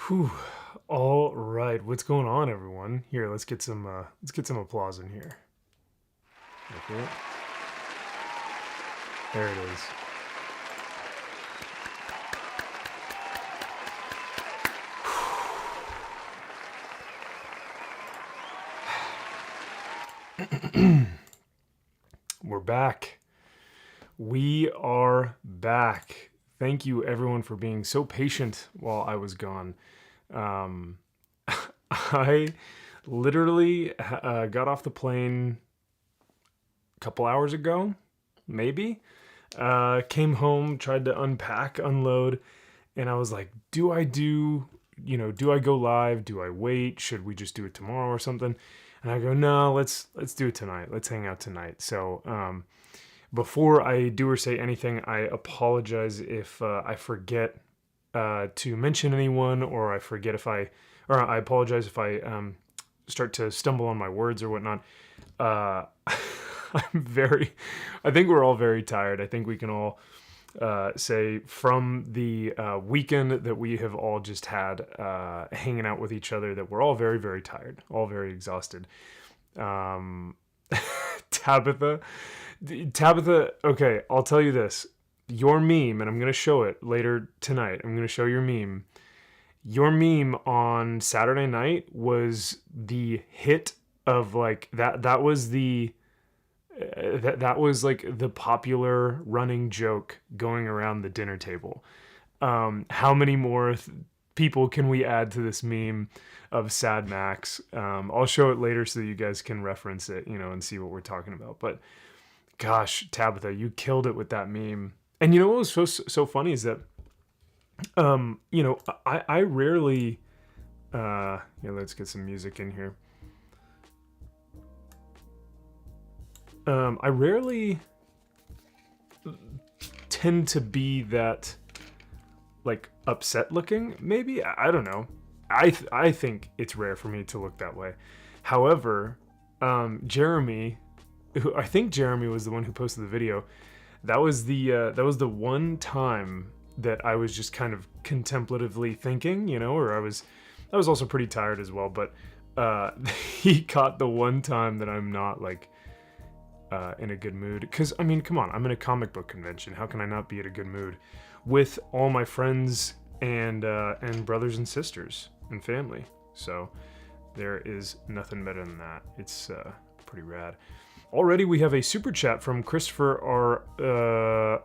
Whew. All right, what's going on, everyone? Here, let's get some applause in here. Okay, there it is. We're back. We are back. Thank you, everyone, for being so patient while I was gone. Um, I literally got off the plane a couple hours ago, maybe. Came home, tried to unpack, unload, and I was like, do I go live? Do I wait? Should we just do it tomorrow or something? And I go, no, let's do it tonight. Let's hang out tonight. So before I do or say anything, I apologize if I forget to mention anyone, or I apologize if I start to stumble on my words or whatnot. Uh, I think we're all very tired. I think we can all say from the weekend that we have all just had hanging out with each other that we're all very, very tired, all very exhausted. Um, Tabitha, Tabitha, okay, I'll tell you this. Your meme, and I'm going to show it later tonight. I'm going to show your meme. Your meme on Saturday night was the hit of like that was the that was like the popular running joke going around the dinner table. How many more people can we add to this meme of Sad Max? I'll show it later so that you guys can reference it, and see what we're talking about. But gosh, Tabitha, you killed it with that meme. And you know what was so funny is that, I rarely, let's get some music in here. I rarely tend to be that like upset looking. Maybe I don't know. I think it's rare for me to look that way. However, Jeremy, I think Jeremy was the one who posted the video. That was the one time that I was just kind of contemplatively thinking, or I was also pretty tired as well. But he caught the one time that I'm not like in a good mood. Because, I mean, come on, I'm in a comic book convention. How can I not be in a good mood with all my friends and brothers and sisters and family? So there is nothing better than that. It's pretty rad. Already we have a super chat from Christopher Arkella.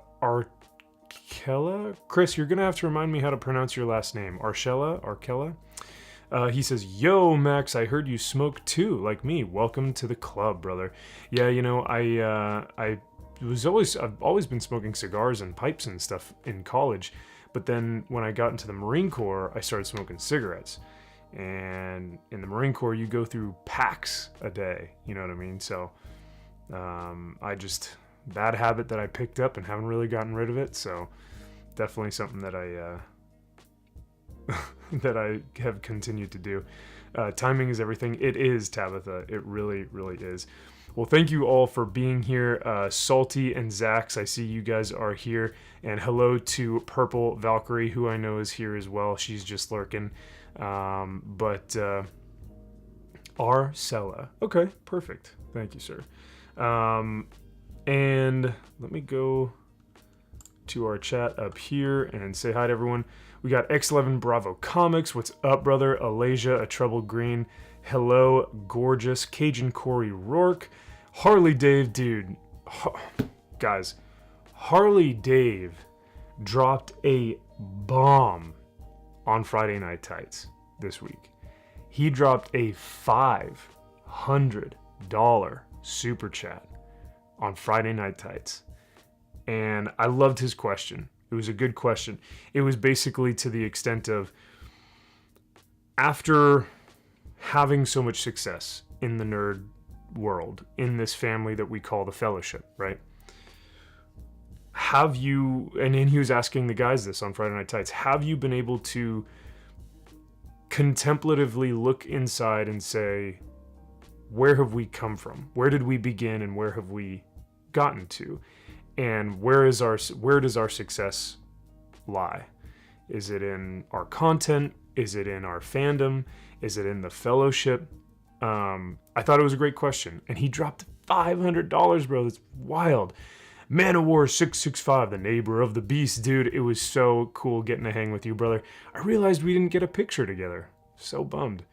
Chris, you're going to have to remind me how to pronounce your last name. Arkella? He says, "Yo, Max, I heard you smoke too, like me. Welcome to the club, brother." Yeah, I've always been smoking cigars and pipes and stuff in college, but then when I got into the Marine Corps, I started smoking cigarettes. And in the Marine Corps, you go through packs a day. You know what I mean? So, bad habit that I picked up and haven't really gotten rid of it. So, definitely something that I that I have continued to do. Timing is everything. It is, Tabitha. It really, really is. Well, thank you all for being here. Salty and Zax, I see you guys are here. And hello to Purple Valkyrie, who I know is here as well. She's just lurking. Arcella. Okay, perfect. Thank you, sir. And let me go to our chat up here and say hi to everyone. We got X11 Bravo Comics. What's up, brother? Alasia, A Troubled Green. Hello, gorgeous. Cajun Corey Rourke. Harley Dave, dude. Guys, Harley Dave dropped a bomb on Friday Night Tights this week. He dropped a $500 super chat on Friday Night Tights. And I loved his question. It was a good question. It was basically to the extent of, after having so much success in the nerd world, in this family that we call the Fellowship, right? Have you, and he was asking the guys this on Friday Night Tights, have you been able to contemplatively look inside and say, where have we come from? Where did we begin and where have we gotten to? And where does our success lie? Is it in our content? Is it in our fandom? Is it in the fellowship? I thought it was a great question. And he dropped $500, bro. That's wild. Man of War 665, the neighbor of the beast, dude. It was so cool getting to hang with you, brother. I realized we didn't get a picture together. So bummed.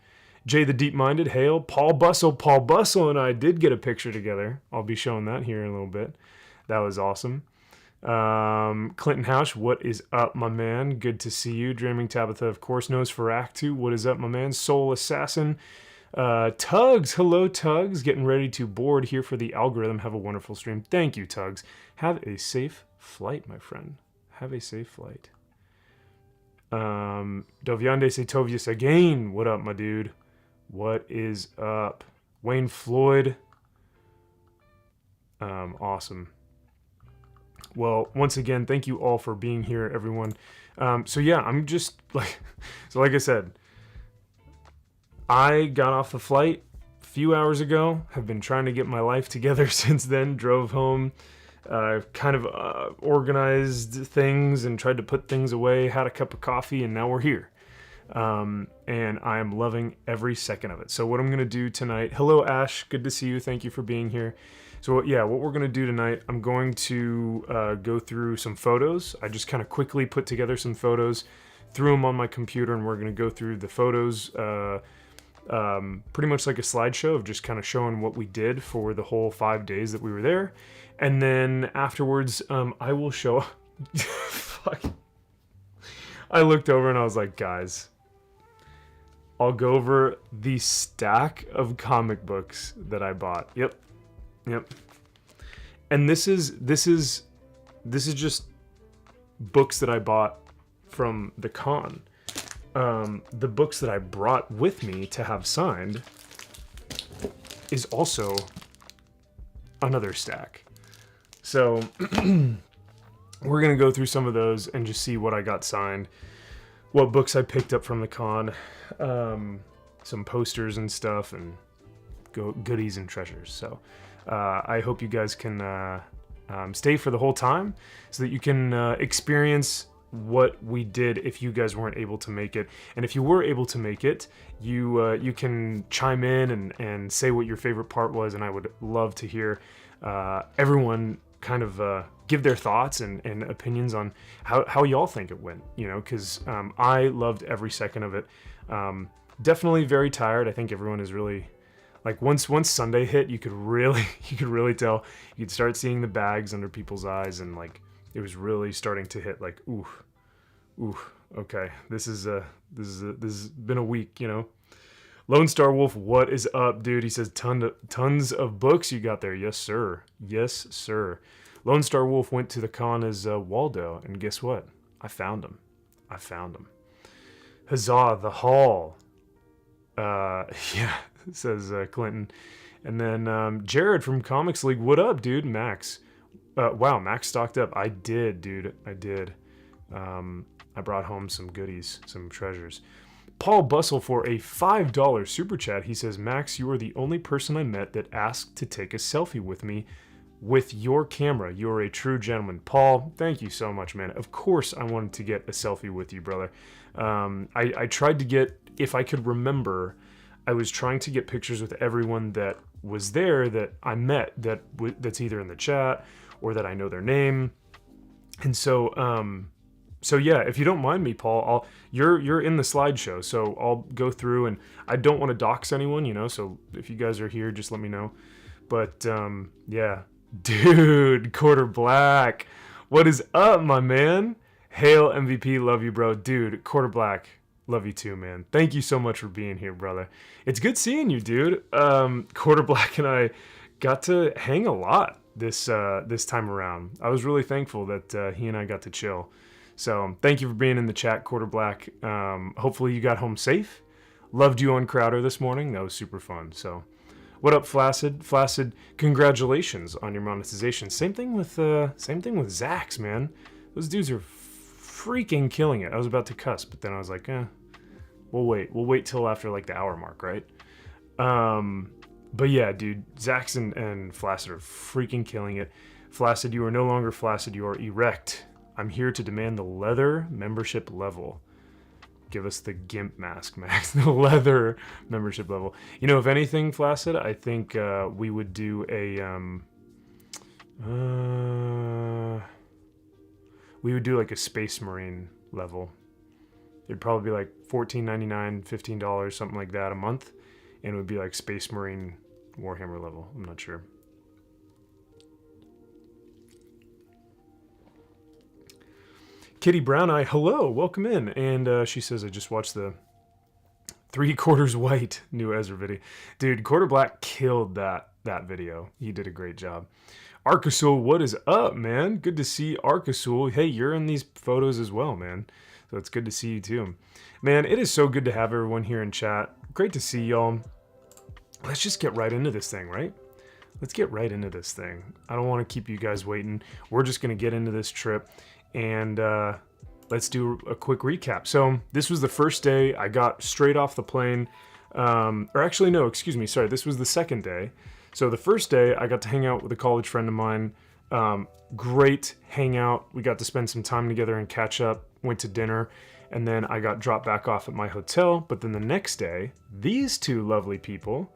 Jay the Deep-Minded, hail. Paul Bustle and I did get a picture together. I'll be showing that here in a little bit. That was awesome. Clinton Housh, what is up, my man? Good to see you. Dreaming Tabitha, of course, knows for Act 2. What is up, my man? Soul Assassin. Tugs, hello, Tugs. Getting ready to board here for the algorithm. Have a wonderful stream. Thank you, Tugs. Have a safe flight, my friend. Have a safe flight. Dovyande Setovius again. What up, my dude? What is up? Wayne Floyd. Awesome. Well, once again, thank you all for being here, everyone. So yeah, I'm just like I said, I got off the flight a few hours ago, have been trying to get my life together since then, drove home, kind of organized things and tried to put things away, had a cup of coffee, and now we're here. And I am loving every second of it. So what I'm going to do tonight, hello Ash, good to see you, thank you for being here. So yeah, what we're going to do tonight, I'm going to go through some photos. I just kind of quickly put together some photos, threw them on my computer, and we're going to go through the photos, pretty much like a slideshow of just kind of showing what we did for the whole 5 days that we were there. And then afterwards, I will show... Fuck. I looked over and I was like, guys, I'll go over the stack of comic books that I bought. Yep. And this is just books that I bought from the con. The books that I brought with me to have signed is also another stack. So we're gonna go through some of those and just see what I got signed, what books I picked up from the con, some posters and stuff, and goodies and treasures. So I hope you guys can stay for the whole time so that you can experience what we did if you guys weren't able to make it. And if you were able to make it, you can chime in and say what your favorite part was, and I would love to hear everyone kind of give their thoughts and opinions on how y'all think it went, because I loved every second of it. Definitely very tired. I think everyone is really... Like once Sunday hit, you could really tell. You could start seeing the bags under people's eyes, and like it was really starting to hit. Like, ooh, okay, this has been a week, Lone Star Wolf, what is up, dude? He says tons of books you got there. Yes, sir. Lone Star Wolf went to the con as Waldo, and guess what? I found him. Huzzah! The Hall. Yeah. Says Clinton. And then Jared from Comics League, what up, dude? Max. Wow, Max stocked up. I did, dude. I did. I brought home some goodies, some treasures. Paul Bustle for a $5 super chat. He says, Max, you are the only person I met that asked to take a selfie with me with your camera. You're a true gentleman. Paul, thank you so much, man. Of course I wanted to get a selfie with you, brother. I tried to get, if I could remember, I was trying to get pictures with everyone that was there that I met that's either in the chat or that I know their name. And so yeah, if you don't mind me, Paul, you're in the slideshow, so I'll go through, and I don't want to dox anyone, so if you guys are here, just let me know. But yeah, dude, Quarter Black, what is up, my man? Hail MVP, love you, bro. Dude, Quarter Black, love you too, man. Thank you so much for being here, brother. It's good seeing you, dude. Quarter Black and I got to hang a lot this time around. I was really thankful that he and I got to chill. So thank you for being in the chat, Quarter Black. Hopefully you got home safe. Loved you on Crowder this morning. That was super fun. So what up, Flaccid? Flaccid, congratulations on your monetization. Same thing with Zax, man. Those dudes are freaking killing it. I was about to cuss, but then I was like, we'll wait till after like the hour mark, right? But yeah, dude, Zax and Flaccid are freaking killing it. Flaccid, you are no longer flaccid, you are erect. I'm here to demand the leather membership level. Give us the GIMP mask, Max, the leather membership level. You know, if anything, Flaccid, I think we would do we would do like a Space Marine level. It'd probably be like $14.99, $15, something like that a month, and it would be like Space Marine Warhammer level. I'm not sure. Kitty Brown Eye, hello, welcome in. And she says, I just watched the 3/4 white new Ezra video. Dude, Quarter Black killed that video. He did a great job. Arcasul, what is up, man? Good to see Arcasul. Hey, you're in these photos as well, man. So it's good to see you too. Man, it is so good to have everyone here in chat. Great to see y'all. Let's just get right into this thing, right? Let's get right into this thing. I don't want to keep you guys waiting. We're just going to get into this trip. And let's do a quick recap. So this was the first day. I got straight off the plane. Or actually, no, excuse me. Sorry, this was the second day. So the first day, I got to hang out with a college friend of mine. Great hangout. We got to spend some time together and catch up. Went to dinner. And then I got dropped back off at my hotel. But then the next day, these two lovely people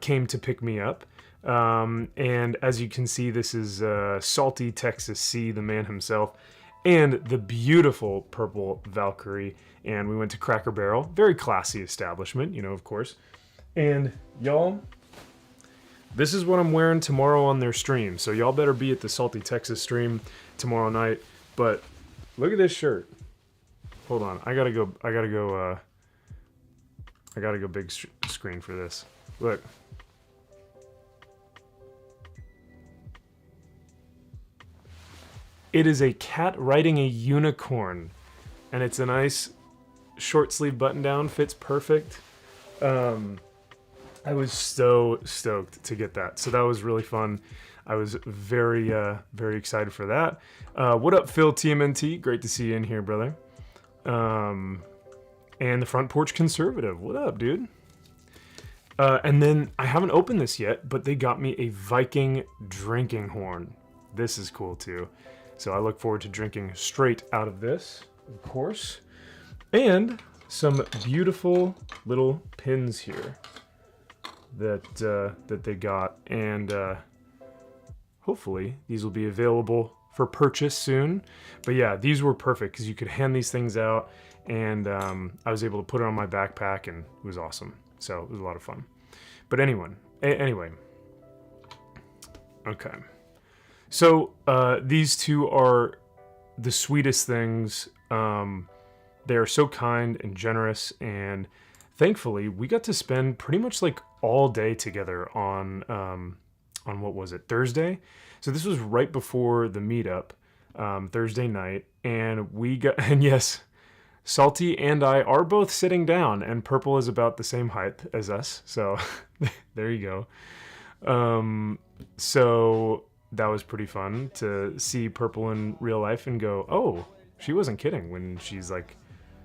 came to pick me up. And as you can see, this is Salty Texas C, the man himself, and the beautiful purple Valkyrie. And we went to Cracker Barrel, very classy establishment, you know, of course. And y'all, this is what I'm wearing tomorrow on their stream. So y'all better be at the Salty Texas stream tomorrow night. But look at this shirt. Hold on, I gotta go big screen for this. Look. It is a cat riding a unicorn, and it's a nice short sleeve button down, fits perfect. I was so stoked to get that. So that was really fun. I was very excited for that. What up, Phil TMNT? Great to see you in here, brother. And the Front Porch Conservative. What up, dude? And then I haven't opened this yet, but they got me a Viking drinking horn. This is cool too. So I look forward to drinking straight out of this, of course. And some beautiful little pins here that they got. And hopefully these will be available for purchase soon. But yeah, these were perfect because you could hand these things out. And I was able to put it on my backpack, and it was awesome. So it was a lot of fun. But anyway. Okay. So these two are the sweetest things. They are so kind and generous, and thankfully we got to spend pretty much like all day together on what was it, Thursday? So this was right before the meetup, Thursday night, and yes, Salty and I are both sitting down, and Purple is about the same height as us. So there you go. So that was pretty fun to see Purple in real life and go, oh, she wasn't kidding when she's like,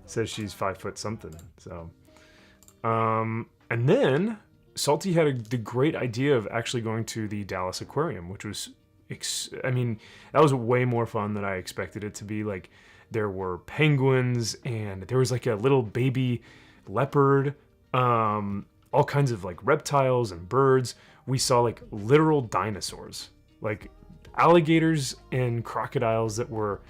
says she's 5 foot something. So, and then Salty had the great idea of actually going to the Dallas Aquarium, which was, that was way more fun than I expected it to be. Like, there were penguins, and there was like a little baby leopard, all kinds of like reptiles and birds. We saw like literal dinosaurs, like alligators and crocodiles that were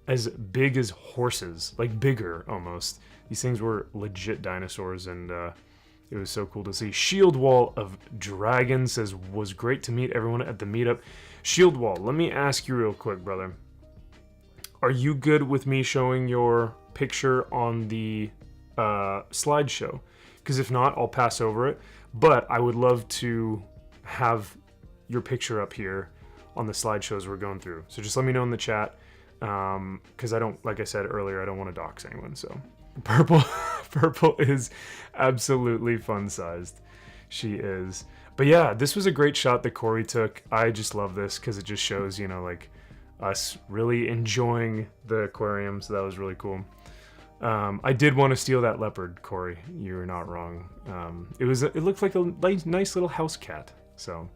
as big as horses, like bigger almost. These things were legit dinosaurs, and it was so cool to see. Shield Wall of Dragon says, was great to meet everyone at the meetup. Shield Wall, let me ask you real quick, brother. Are you good with me showing your picture on the slideshow? Because if not, I'll pass over it. But I would love to have your picture up here on the slideshows we're going through. So just let me know in the chat. Because I don't, like I said earlier, I don't want to dox anyone. So Purple is absolutely fun-sized. She is. But yeah, this was a great shot that Corey took. I just love this because it just shows, you know, like us really enjoying the aquarium. So that was really cool. I did want to steal that leopard, Corey. You're not wrong. It looked like a nice little house cat. So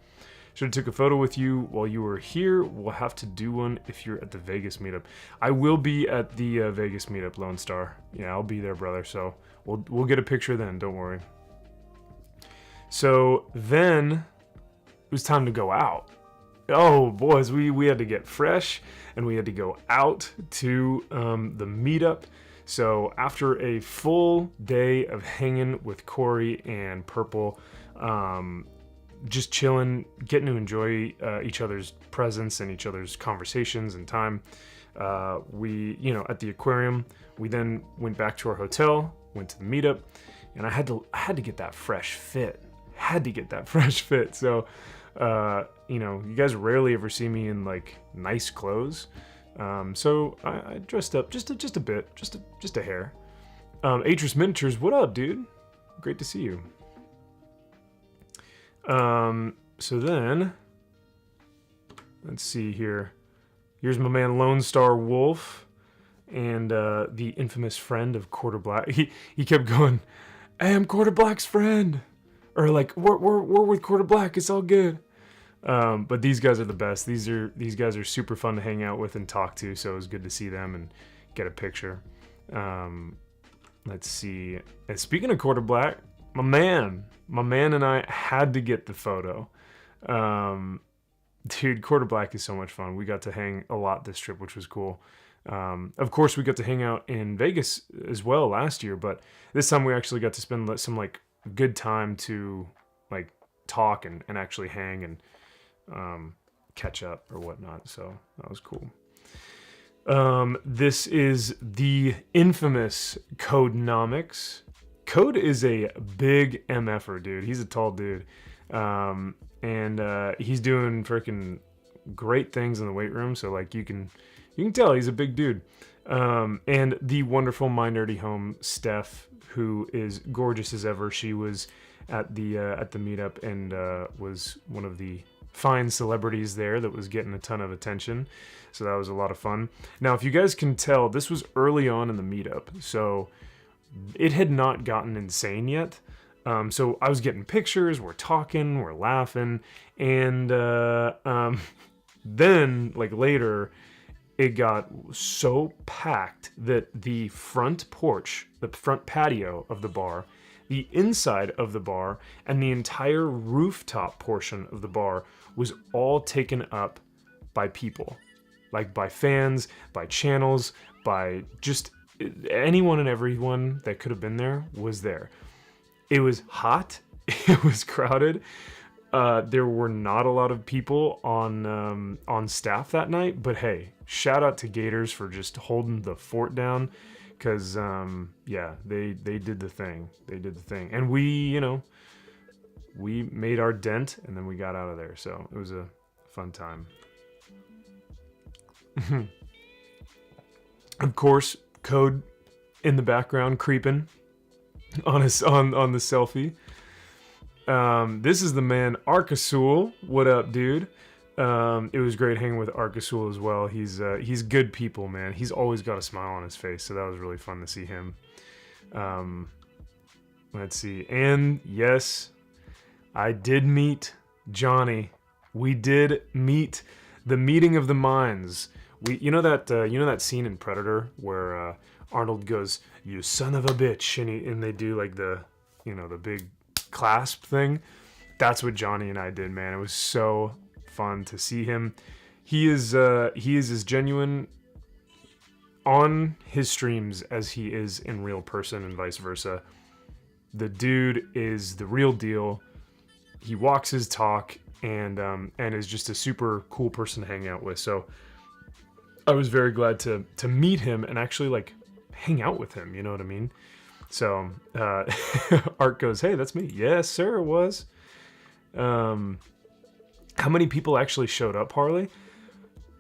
Should have took a photo with you while you were here. We'll have to do one if you're at the Vegas meetup. I will be at the Vegas meetup, Lone Star. Yeah, I'll be there, brother. So we'll get a picture then. Don't worry. So then it was time to go out. Oh, boys, we had to get fresh and we had to go out to the meetup. So after a full day of hanging with Corey and Purple, just chilling, getting to enjoy each other's presence and each other's conversations and time, we, at the aquarium, we then went back to our hotel, went to the meetup, and I had to get that fresh fit. So, you guys rarely ever see me in like nice clothes. So I dressed up just a bit, just a hair. Atris Miniatures, what up, dude? Great to see you. So then, let's see here. Here's my man Lone Star Wolf, and the infamous friend of Quarter Black. He kept going, "Hey, I'm Quarter Black's friend," or like, "We're with Quarter Black. It's all good." But these guys are the best. These guys are super fun to hang out with and talk to. So it was good to see them and get a picture. Let's see. And speaking of Quarter Black, my man and I had to get the photo. Dude, Quarter Black is so much fun. We got to hang a lot this trip, which was cool. Of course, we got to hang out in Vegas as well last year, but this time we actually got to spend some like good time to like talk and actually hang and catch up or whatnot. So that was cool. This is the infamous Codenomics. Code is a big MFer, dude. He's a tall dude. And he's doing freaking great things in the weight room. So like you can tell he's a big dude. And the wonderful My Nerdy Home Steph, who is gorgeous as ever. She was at the meetup and was one of the fine celebrities there that was getting a ton of attention. So that was a lot of fun. Now, if you guys can tell, this was early on in the meetup. So it had not gotten insane yet. So I was getting pictures, we're talking, we're laughing, and then, like later, it got so packed that the front porch, the front patio of the bar, the inside of the bar, and the entire rooftop portion of the bar was all taken up by people. Like by fans, by channels, by just anyone and everyone that could have been there was there. It was hot. It was crowded. There were not a lot of people on staff that night, but hey, shout out to Gators for just holding the fort down, because they did the thing. And we made our dent, and then we got out of there. So it was a fun time. Of course, Code in the background creeping on the selfie. This is the man Arcasul. What up, dude? It was great hanging with Arcasul as well. He's good people, man. He's always got a smile on his face, so that was really fun to see him. Let's see. And yes, I did meet Johnny. We did meet the meeting of the minds. You know that scene in Predator where Arnold goes, "You son of a bitch," and they do like the big clasp thing. That's what Johnny and I did, man. It was so fun to see him. He is as genuine on his streams as he is in real person, and vice versa. The dude is the real deal. He walks his talk and is just a super cool person to hang out with. So I was very glad to meet him and actually like hang out with him. You know what I mean? So Art goes, "Hey, that's me." Yes, sir, it was. How many people actually showed up, Harley?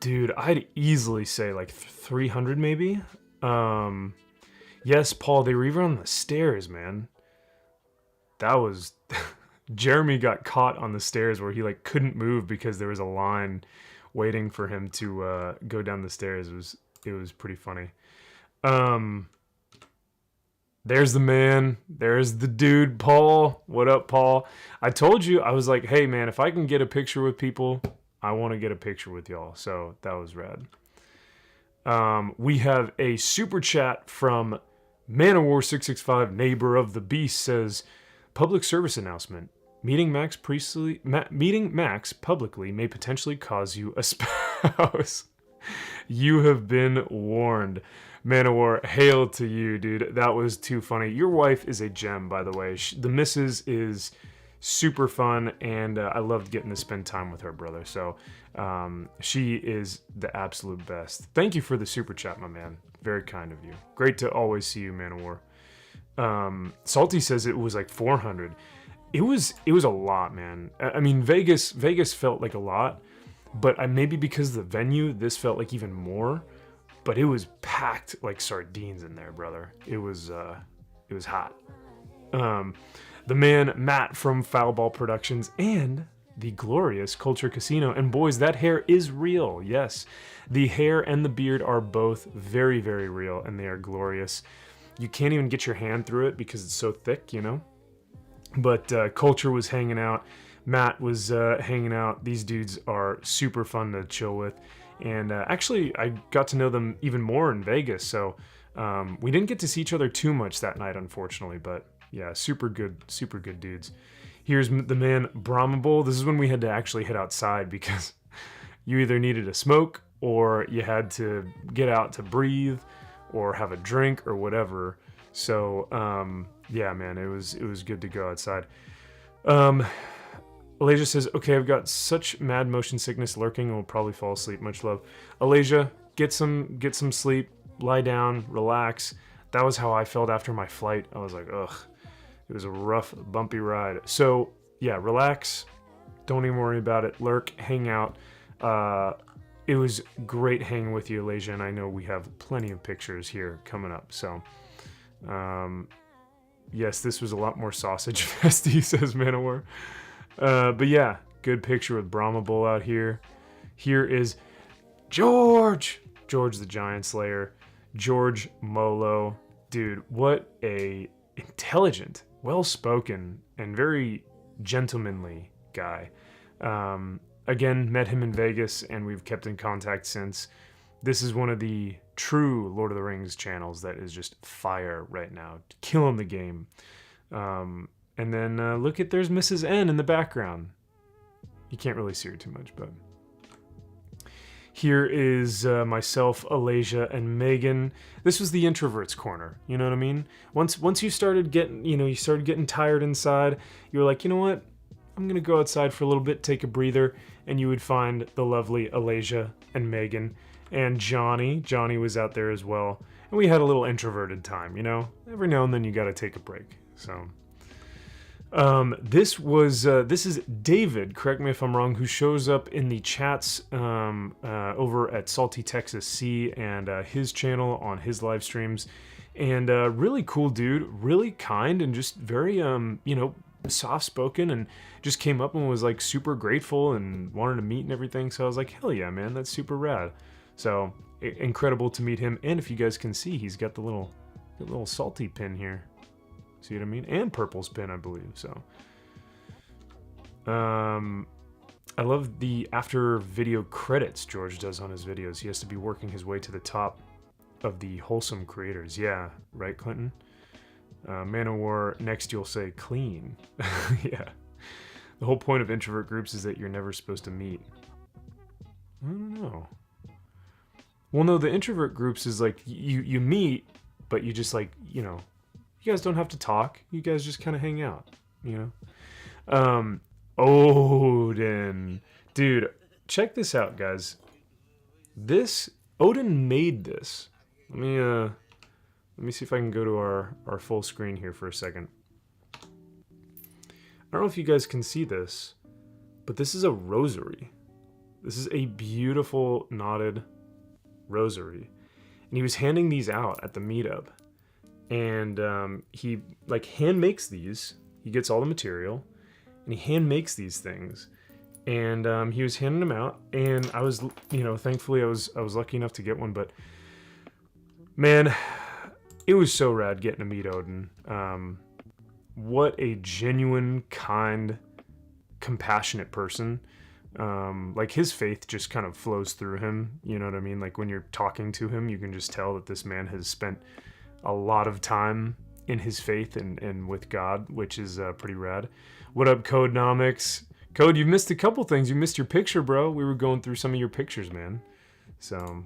Dude, I'd easily say like 300 maybe. Yes, Paul, they were even on the stairs, man. That was... Jeremy got caught on the stairs where he like couldn't move because there was a line waiting for him to go down the stairs. It was pretty funny. There's the man. There's the dude, Paul. What up, Paul? I told you, I was like, hey, man, if I can get a picture with people, I want to get a picture with y'all. So that was rad. We have a super chat from Manowar665, neighbor of the beast, says, public service announcement. Meeting Max publicly may potentially cause you a spouse. You have been warned. Manowar, hail to you, dude. That was too funny. Your wife is a gem, by the way. The missus is super fun, and I loved getting to spend time with her, brother. So she is the absolute best. Thank you for the super chat, my man. Very kind of you. Great to always see you, Manowar. Salty says it was like 400. It was a lot, man. I mean, Vegas felt like a lot, but maybe because of the venue, this felt like even more. But it was packed like sardines in there, brother. It was hot. The man Matt from Foulball Productions and the glorious Culture Casino. And boys, that hair is real. Yes, the hair and the beard are both very, very real, and they are glorious. You can't even get your hand through it because it's so thick, you know. But Culture was hanging out. Matt was hanging out. These dudes are super fun to chill with. And actually, I got to know them even more in Vegas. So we didn't get to see each other too much that night, unfortunately. But yeah, super good dudes. Here's the man Brahmable. This is when we had to actually head outside because you either needed a smoke or you had to get out to breathe or have a drink or whatever. So yeah, man, it was good to go outside. Alasia says, okay, I've got such mad motion sickness lurking and will probably fall asleep. Much love. Alasia, get some sleep, lie down, relax. That was how I felt after my flight. I was like, ugh. It was a rough, bumpy ride. So yeah, relax. Don't even worry about it. Lurk, hang out. It was great hanging with you, Alasia, and I know we have plenty of pictures here coming up. So yes, this was a lot more sausage festy, says Manowar. But yeah, good picture with Brahma Bull out here. Here is George the Giant Slayer. George Molo. Dude, what a intelligent, well-spoken, and very gentlemanly guy. Again, met him in Vegas, and we've kept in contact since. This is one of the true Lord of the Rings channels that is just fire right now. Killing the game. And then look at, there's Mrs. N in the background. You can't really see her too much, but... Here is myself, Alasia, and Megan. This was the introverts corner, you know what I mean? Once you started getting tired inside, you were like, you know what? I'm gonna go outside for a little bit, take a breather, and you would find the lovely Alasia and Megan. And Johnny was out there as well. And we had a little introverted time, you know? Every now and then you gotta take a break, so... this is David, correct me if I'm wrong, who shows up in the chats over at Salty Texas C and his channel on his live streams. And really cool dude, really kind and just very soft spoken, and just came up and was like super grateful and wanted to meet and everything. So I was like, hell yeah, man, that's super rad. So incredible to meet him. And if you guys can see, he's got the little salty pin here. See what I mean? And Purple's pin, I believe. So, I love the after video credits George does on his videos. He has to be working his way to the top of the wholesome creators. Yeah, right, Clinton? Manowar, next you'll say clean. Yeah. The whole point of introvert groups is that you're never supposed to meet. I don't know. Well, no, the introvert groups is like you meet, but you just like, you guys don't have to talk. You guys just kind of hang out, Odin. Dude, check this out, guys. Odin made this. Let me see if I can go to our full screen here for a second. I don't know if you guys can see this, but this is a rosary. This is a beautiful knotted rosary. And he was handing these out at the meetup. And he hand makes these. He gets all the material, and he hand makes these things. And he was handing them out, and I was, thankfully I was lucky enough to get one. But man, it was so rad getting to meet Odin. What a genuine, kind, compassionate person. Like his faith just kind of flows through him. You know what I mean? Like when you're talking to him, you can just tell that this man has spent a lot of time in his faith and with God, which is pretty rad. What up, Codenomics? Code, you missed a couple things. You missed your picture, bro. We were going through some of your pictures, man. So,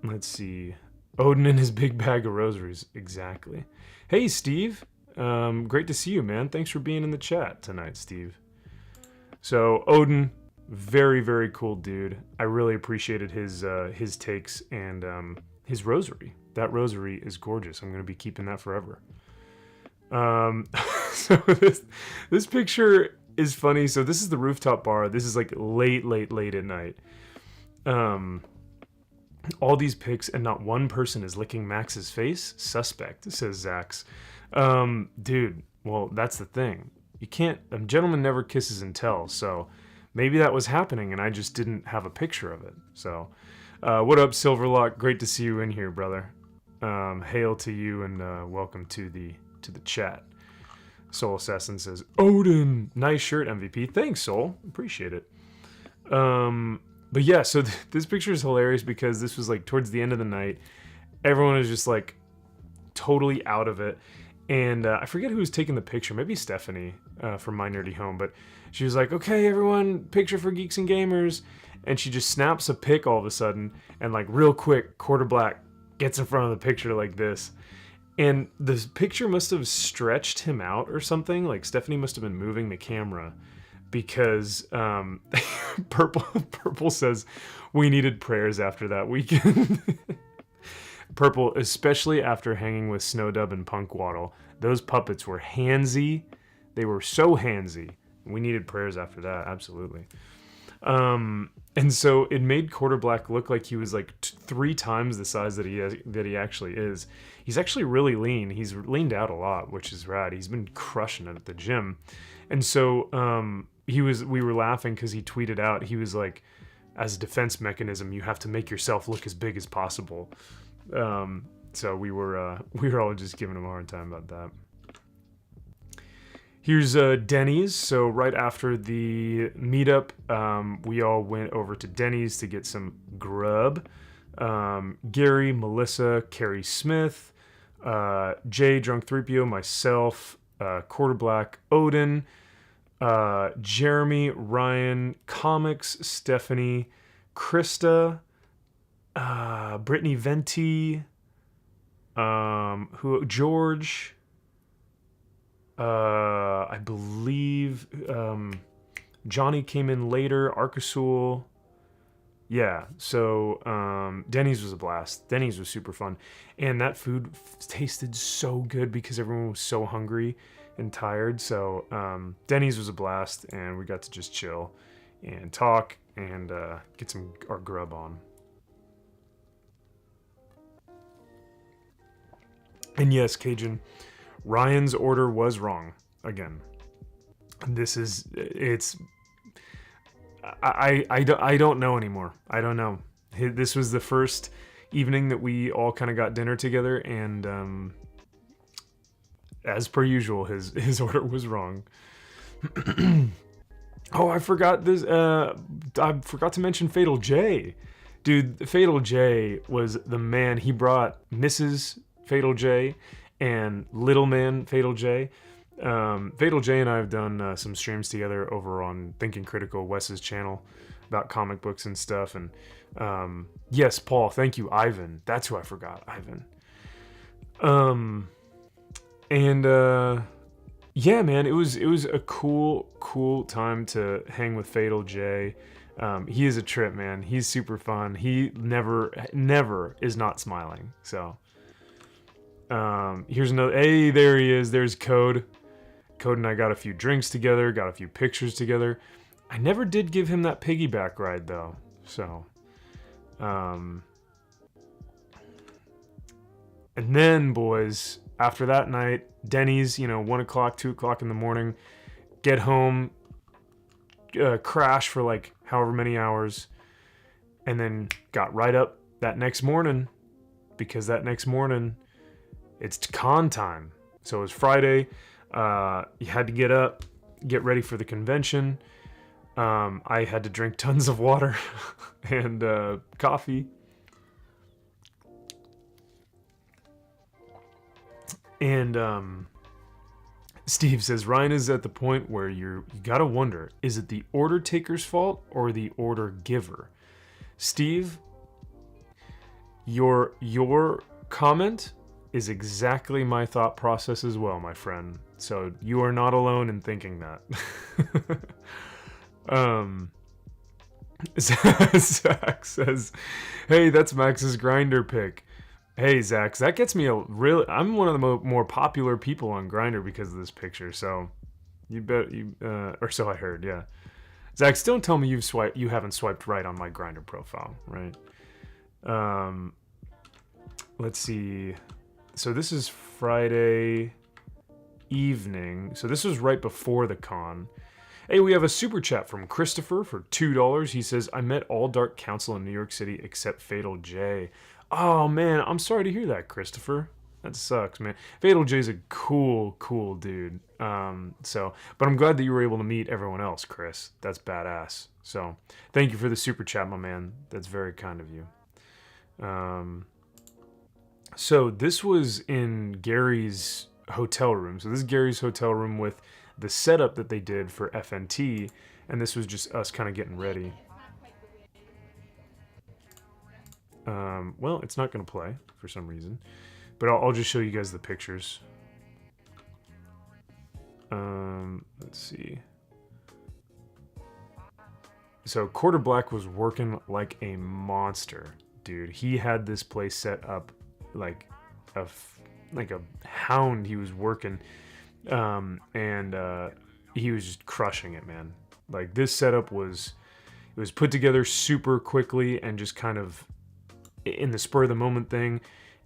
let's see. Odin and his big bag of rosaries. Exactly. Hey, Steve. Great to see you, man. Thanks for being in the chat tonight, Steve. So, Odin, very, very cool dude. I really appreciated his takes and his rosary. That rosary is gorgeous. I'm going to be keeping that forever. So this picture is funny. So this is the rooftop bar. This is like late at night. All these pics and not one person is licking Max's face. Suspect, says Zax. Dude, well, that's the thing. You can't, a gentleman never kisses and tells. So maybe that was happening and I just didn't have a picture of it. So, what up, Silverlock? Great to see you in here, brother. Hail to you and welcome to the chat. Soul Assassin says, Odin, nice shirt, MVP. Thanks, Soul. Appreciate it. But yeah, so this picture is hilarious because this was like towards the end of the night. Everyone is just like totally out of it. And I forget who was taking the picture. Maybe Stephanie from My Nerdy Home. But she was like, okay, everyone, picture for Geeks and Gamers. And she just snaps a pic all of a sudden. And like real quick, Quarter Black gets in front of the picture like this. And the picture must have stretched him out or something. Like Stephanie must have been moving the camera because Purple says we needed prayers after that weekend. Purple, especially after hanging with Snowdub and Punkwaddle. Those puppets were handsy. They were so handsy. We needed prayers after that, absolutely. And so it made Quarter Black look like he was like 3 times the size that he actually is. He's actually really lean. He's leaned out a lot, which is rad. He's been crushing it at the gym. And so we were laughing because he tweeted out, he was like, as a defense mechanism, you have to make yourself look as big as possible. So we were all just giving him a hard time about that. Here's Denny's. So right after the meetup, we all went over to Denny's to get some grub. Gary, Melissa, Carrie Smith, Jay, Drunk 3PO, myself, Quarter Black, Odin, Jeremy, Ryan, Comics, Stephanie, Krista, Brittany Venti, George, I believe Johnny came in later, Arcasul. Yeah, so Denny's was a blast. Denny's was super fun. And that food tasted so good because everyone was so hungry and tired. So Denny's was a blast, and we got to just chill and talk and get our grub on. And yes, Cajun, Ryan's order was wrong again. I don't know anymore. I don't know. This was the first evening that we all kind of got dinner together, and as per usual, his order was wrong. Oh, I forgot this. I forgot to mention Fatal J. Dude, Fatal J was the man. He brought Mrs. Fatal J and Little Man Fatal J. Fatal J and I have done some streams together over on Thinking Critical, Wes's channel, about comic books and stuff. And yes, Paul, thank you, Ivan. That's who I forgot, Ivan. Yeah, man, it was a cool time to hang with Fatal J. He is a trip, man. He's super fun. He never is not smiling. So here's another. Hey, there he is. There's Code. Code and I got a few drinks together, got a few pictures together. I never did give him that piggyback ride though. So, and then boys, after that night, Denny's, 1 o'clock, 2 o'clock in the morning, get home, crash for like however many hours, and then got right up that next morning because that next morning it's con time. So it was Friday. You had to get up, get ready for the convention. I had to drink tons of water and coffee. And Steve says, Ryan is at the point where you gotta wonder, is it the order taker's fault or the order giver? Steve, your comment is exactly my thought process as well, my friend. So you are not alone in thinking that. Zach says, hey, that's Max's grinder pick. Hey, Zach, that gets me I'm one of the more popular people on Grindr because of this picture. So you bet or so I heard. Yeah, Zach, don't tell me you haven't swiped right on my Grindr profile, right? Let's see. So this is Friday evening. So this was right before the con. Hey, we have a super chat from Christopher for $2. He says, I met all Dark Council in New York City except Fatal J. Oh, man, I'm sorry to hear that, Christopher. That sucks, man. Fatal J's a cool dude. But I'm glad that you were able to meet everyone else, Chris. That's badass. So thank you for the super chat, my man. That's very kind of you. So this was in Gary's hotel room. So this is Gary's hotel room with the setup that they did for FNT, and this was just us kind of getting ready. Well, it's not going to play for some reason, but I'll just show you guys the pictures. Let's see. So Quarter Black was working like a monster, dude. He had this place set up like a hound. He was working. And he was just crushing it, man. Like, this setup was put together super quickly and just kind of in the spur of the moment thing,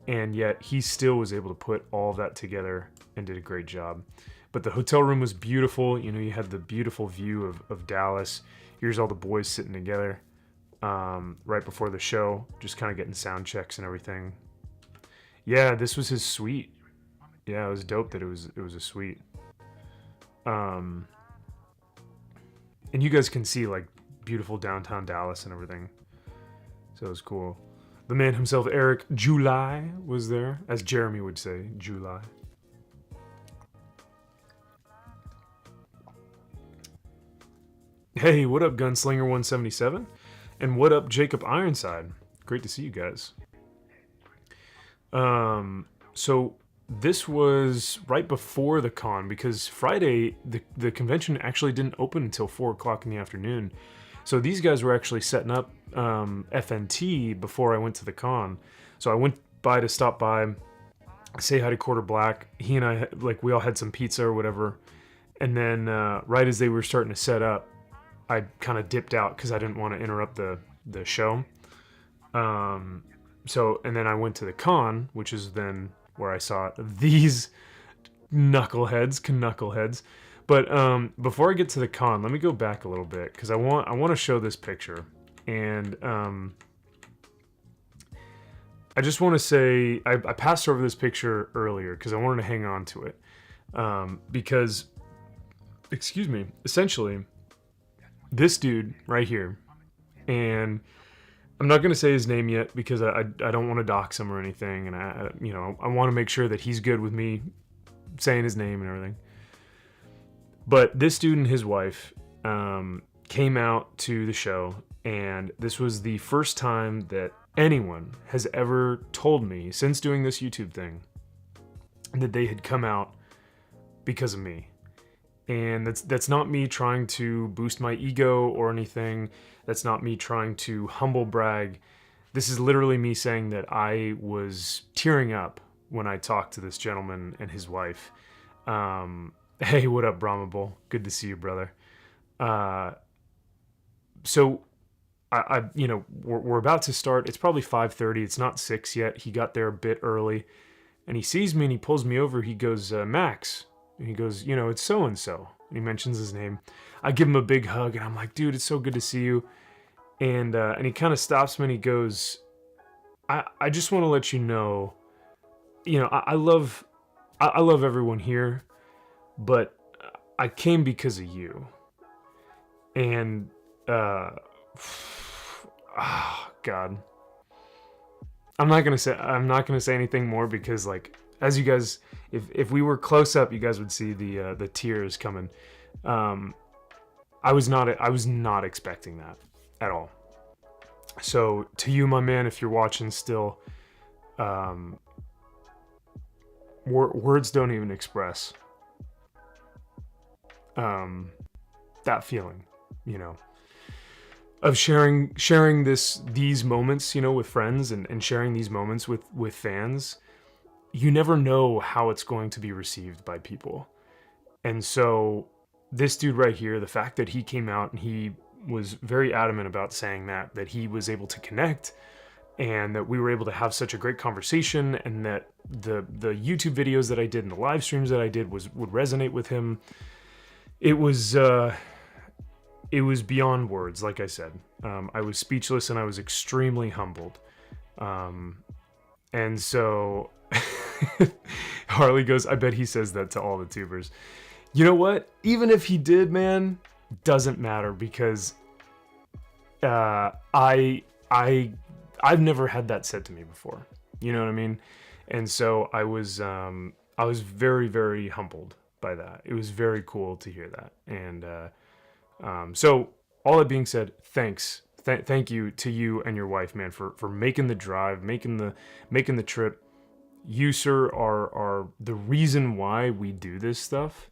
and yet he still was able to put all of that together and did a great job. But the hotel room was beautiful. You know, you had the beautiful view of Dallas. Here's all the boys sitting together right before the show, just kind of getting sound checks and everything. Yeah, this was his suite. Yeah, it was dope that it was a suite. And you guys can see like beautiful downtown Dallas and everything. So it was cool. The man himself, Eric July, was there, as Jeremy would say, July. Hey, what up, Gunslinger 177? And what up, Jacob Ironside? Great to see you guys. So this was right before the con, because Friday, the convention actually didn't open until 4 o'clock in the afternoon. So these guys were actually setting up FNT before I went to the con. So I went by to stop by, say hi to Quarter Black. He and I, like, we all had some pizza or whatever. And then right as they were starting to set up, I kind of dipped out because I didn't want to interrupt the show. So, and then I went to the con, which is then where I saw these knuckleheads. But before I get to the con, let me go back a little bit because I want to show this picture, and I just want to say I passed over this picture earlier because I wanted to hang on to it because, excuse me, essentially this dude right here, and I'm not going to say his name yet because I don't want to dox him or anything, and I want to make sure that he's good with me saying his name and everything. But this dude and his wife came out to the show, and this was the first time that anyone has ever told me since doing this YouTube thing that they had come out because of me. And that's not me trying to boost my ego or anything. That's not me trying to humble brag. This is literally me saying that I was tearing up when I talked to this gentleman and his wife. Hey, what up, Brahmable? Good to see you, brother. So we're about to start. It's probably 5:30. It's not 6 yet. He got there a bit early, and he sees me and he pulls me over. He goes, Max. And he goes, it's so-and-so. And he mentions his name. I give him a big hug, and I'm like, dude, it's so good to see you. And he kind of stops me, and he goes, I just want to let you know, I love everyone here, but I came because of you. And God, I'm not gonna say anything more because like as you guys, if we were close up, you guys would see the tears coming. Um, I was not expecting that at all. So to you, my man, if you're watching still, um, words don't even express um, that feeling, you know, of sharing these moments, you know, with friends and sharing these moments with fans. You never know how it's going to be received by people. And so this dude right here, the fact that he came out and he was very adamant about saying that he was able to connect and that we were able to have such a great conversation, and that the YouTube videos that I did and the live streams that I did would resonate with him. It was beyond words. Like I said, I was speechless and I was extremely humbled. And so Harley goes, I bet he says that to all the tubers. You know what? Even if he did, man, doesn't matter, because I've never had that said to me before. You know what I mean? And so I was very, very humbled by that. It was very cool to hear that. And so all that being said, thanks. Thank you to you and your wife, man, for making the drive, making the trip. You, sir, are the reason why we do this stuff.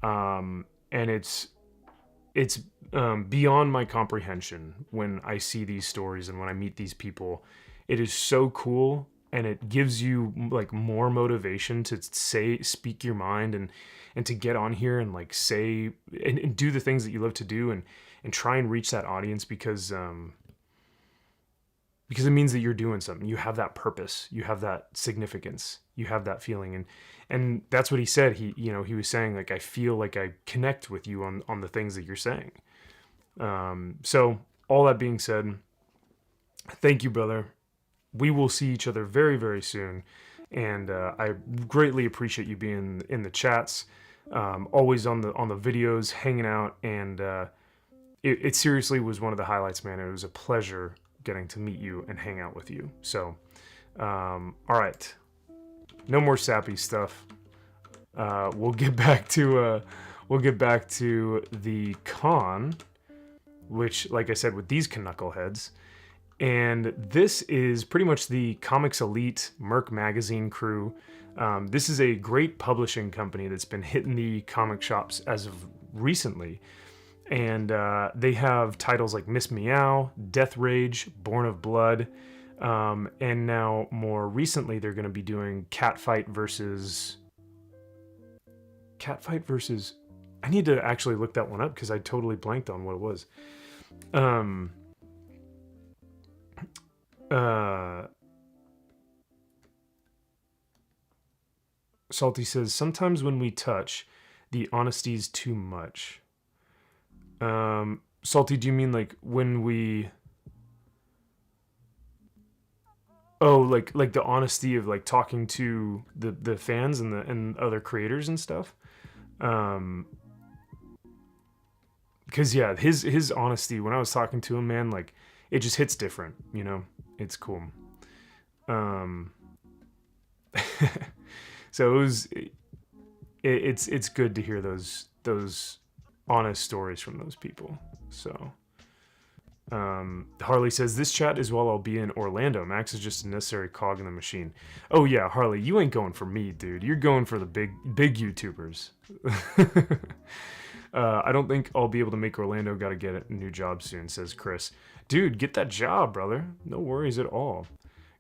And it's beyond my comprehension when I see these stories and when I meet these people. It is so cool, and it gives you like more motivation to speak your mind and to get on here and like say and do the things that you love to do, and try and reach that audience, because it means that you're doing something. You have that purpose, you have that significance, you have that feeling. And that's what he said. He was saying, like, I feel like I connect with you on the things that you're saying. So all that being said, thank you, brother. We will see each other very, very soon. And I greatly appreciate you being in the chats, always on the videos, hanging out. And it seriously was one of the highlights, man. It was a pleasure getting to meet you and hang out with you. So, all right. No more sappy stuff. We'll get back to the con, which, like I said, with these knuckleheads. And this is pretty much the Comics Elite Merc Magazine crew. This is a great publishing company that's been hitting the comic shops as of recently. And they have titles like Miss Meow, Death Rage, Born of Blood. And now, more recently, they're going to be doing Catfight versus... I need to actually look that one up because I totally blanked on what it was. Salty says, sometimes when we touch, the honesty's too much. Salty, do you mean like when we... Oh, like the honesty of like talking to the fans and other creators and stuff. Because yeah, his honesty when I was talking to him, man, like it just hits different, you know. It's cool. So it's good to hear those honest stories from those people. So. Harley says, this chat is while I'll be in Orlando. Max is just a necessary cog in the machine. Oh yeah, Harley, you ain't going for me, dude. You're going for the big YouTubers. I don't think I'll be able to make Orlando. Gotta get a new job soon, says Chris. Dude, get that job, brother. No worries at all.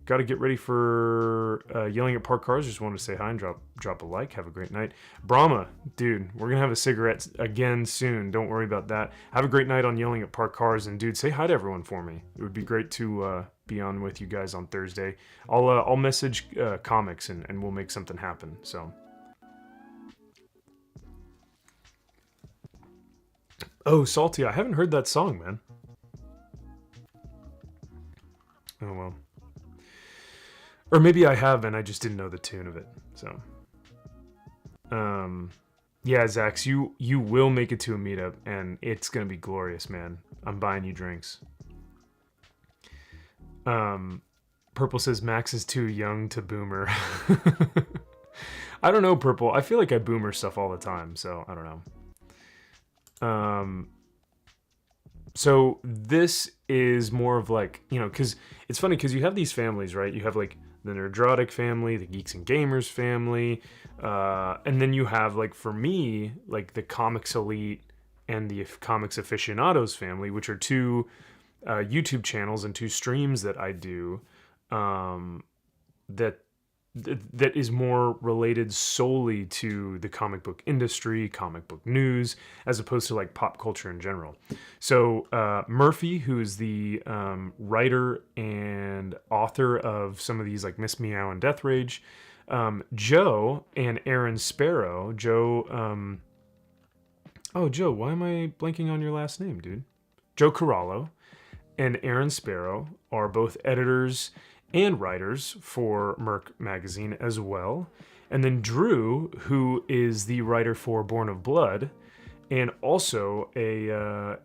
Got to get ready for Yelling at Parked Cars. Just wanted to say hi and drop a like. Have a great night. Brahma, dude, we're going to have a cigarette again soon. Don't worry about that. Have a great night on Yelling at Parked Cars. And, dude, say hi to everyone for me. It would be great to be on with you guys on Thursday. I'll message comics and we'll make something happen. So. Oh, Salty, I haven't heard that song, man. Oh, well. Or maybe I have and I just didn't know the tune of it. So, um, yeah, Zax, you will make it to a meetup, and it's gonna be glorious, man. I'm buying you drinks. Um, Purple says Max is too young to boomer. I don't know, Purple. I feel like I boomer stuff all the time, so I don't know. So this is more of like, because it's funny because you have these families, right? You have like the Nerdrotic family, the Geeks and Gamers family, and then you have like for me like the Comics Elite and the Comics Aficionados family, which are two YouTube channels and two streams that I do that that is more related solely to the comic book industry, comic book news, as opposed to like pop culture in general. So Murphy, who is the writer and author of some of these like Miss Meow and Death Rage, Joe and Aaron Sparrow. Joe, Joe, why am I blanking on your last name, dude? Joe Corallo and Aaron Sparrow are both editors and writers for Merc Magazine as well. And then Drew, who is the writer for Born of Blood, and also a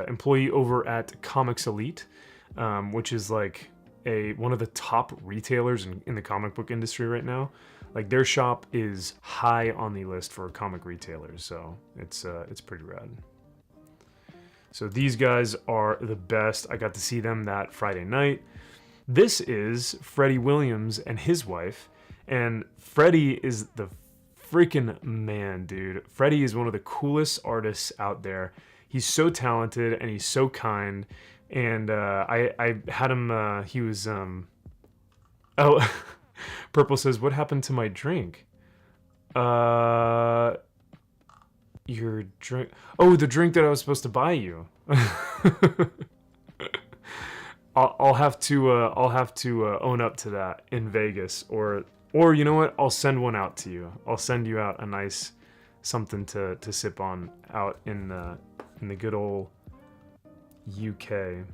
employee over at Comics Elite, which is like one of the top retailers in the comic book industry right now. Like their shop is high on the list for comic retailers, so it's pretty rad. So these guys are the best. I got to see them that Friday night. This is Freddie Williams and his wife, and Freddie is the freaking man, dude. Freddie is one of the coolest artists out there. He's so talented and he's so kind. And I had him. He was. Oh, Purple says, "What happened to my drink?" Your drink. Oh, the drink that I was supposed to buy you. I'll have to own up to that in Vegas, or you know what? I'll send one out to you. I'll send you out a nice something to sip on out in the good old UK.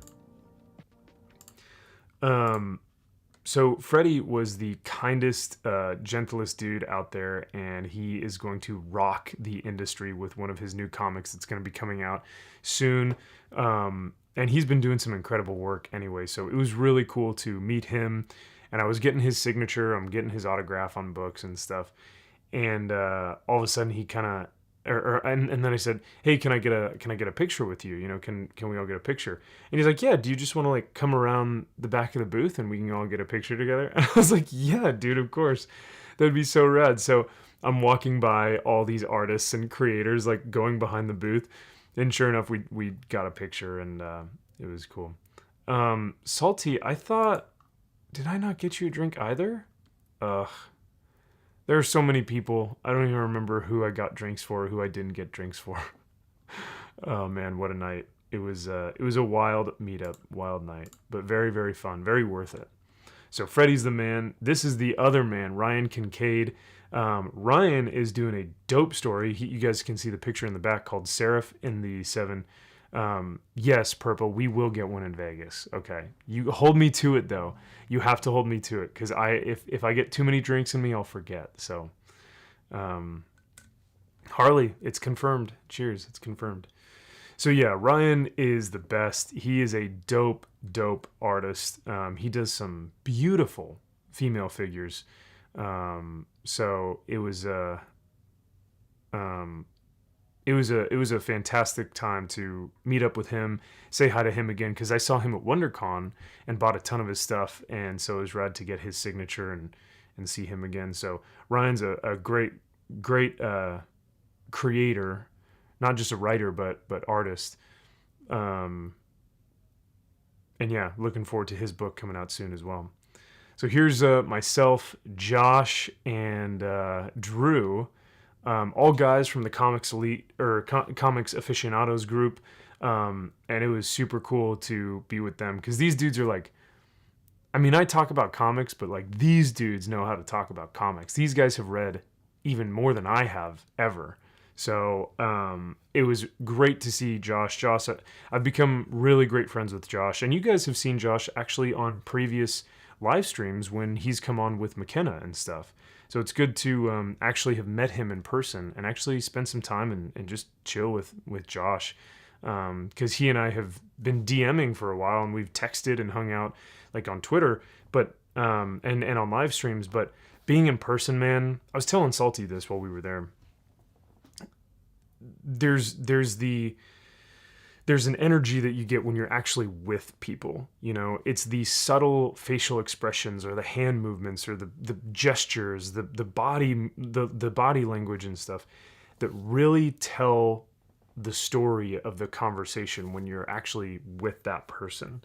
So Freddie was the kindest, gentlest dude out there, and he is going to rock the industry with one of his new comics that's going to be coming out soon. And he's been doing some incredible work anyway, so it was really cool to meet him. And I was getting his signature, I'm getting his autograph on books and stuff. And all of a sudden, he kind of, and then I said, "Hey, can I get a picture with you? Can we all get a picture?" And he's like, "Yeah. Do you just want to like come around the back of the booth and we can all get a picture together?" And I was like, "Yeah, dude, of course. That'd be so rad." So I'm walking by all these artists and creators like going behind the booth. And sure enough, we got a picture, and it was cool. Salty, I thought, did I not get you a drink either? Ugh. There are so many people. I don't even remember who I got drinks for, who I didn't get drinks for. Oh man, what a night. It was a wild meetup, wild night, but very, very fun, very worth it. So Freddie's the man. This is the other man, Ryan Kincaid. Ryan is doing a dope story. You guys can see the picture in the back called Seraph in the Seven. Yes, Purple, we will get one in Vegas. Okay. You hold me to it though. You have to hold me to it, because if I get too many drinks in me, I'll forget. So Harley, it's confirmed. Cheers, it's confirmed. So yeah, Ryan is the best. He is a dope artist. He does some beautiful female figures. So it was a fantastic time to meet up with him, say hi to him again, because I saw him at WonderCon and bought a ton of his stuff, and so it was rad to get his signature and see him again. So Ryan's a great creator, not just a writer but artist. And yeah, looking forward to his book coming out soon as well. So here's myself, Josh, and Drew, all guys from the Comics Elite or Comics Aficionados group, and it was super cool to be with them, because these dudes are like, I mean, I talk about comics, but like these dudes know how to talk about comics. These guys have read even more than I have ever. So it was great to see Josh. I've become really great friends with Josh, and you guys have seen Josh actually on previous live streams when he's come on with McKenna and stuff. So it's good to actually have met him in person and actually spend some time and just chill with Josh. Because he and I have been DMing for a while, and we've texted and hung out like on Twitter, but and on live streams. But being in person, man, I was telling Salty this while we were there. There's an energy that you get when you're actually with people. You know, it's the subtle facial expressions or the hand movements or the gestures, the body language and stuff that really tell the story of the conversation when you're actually with that person.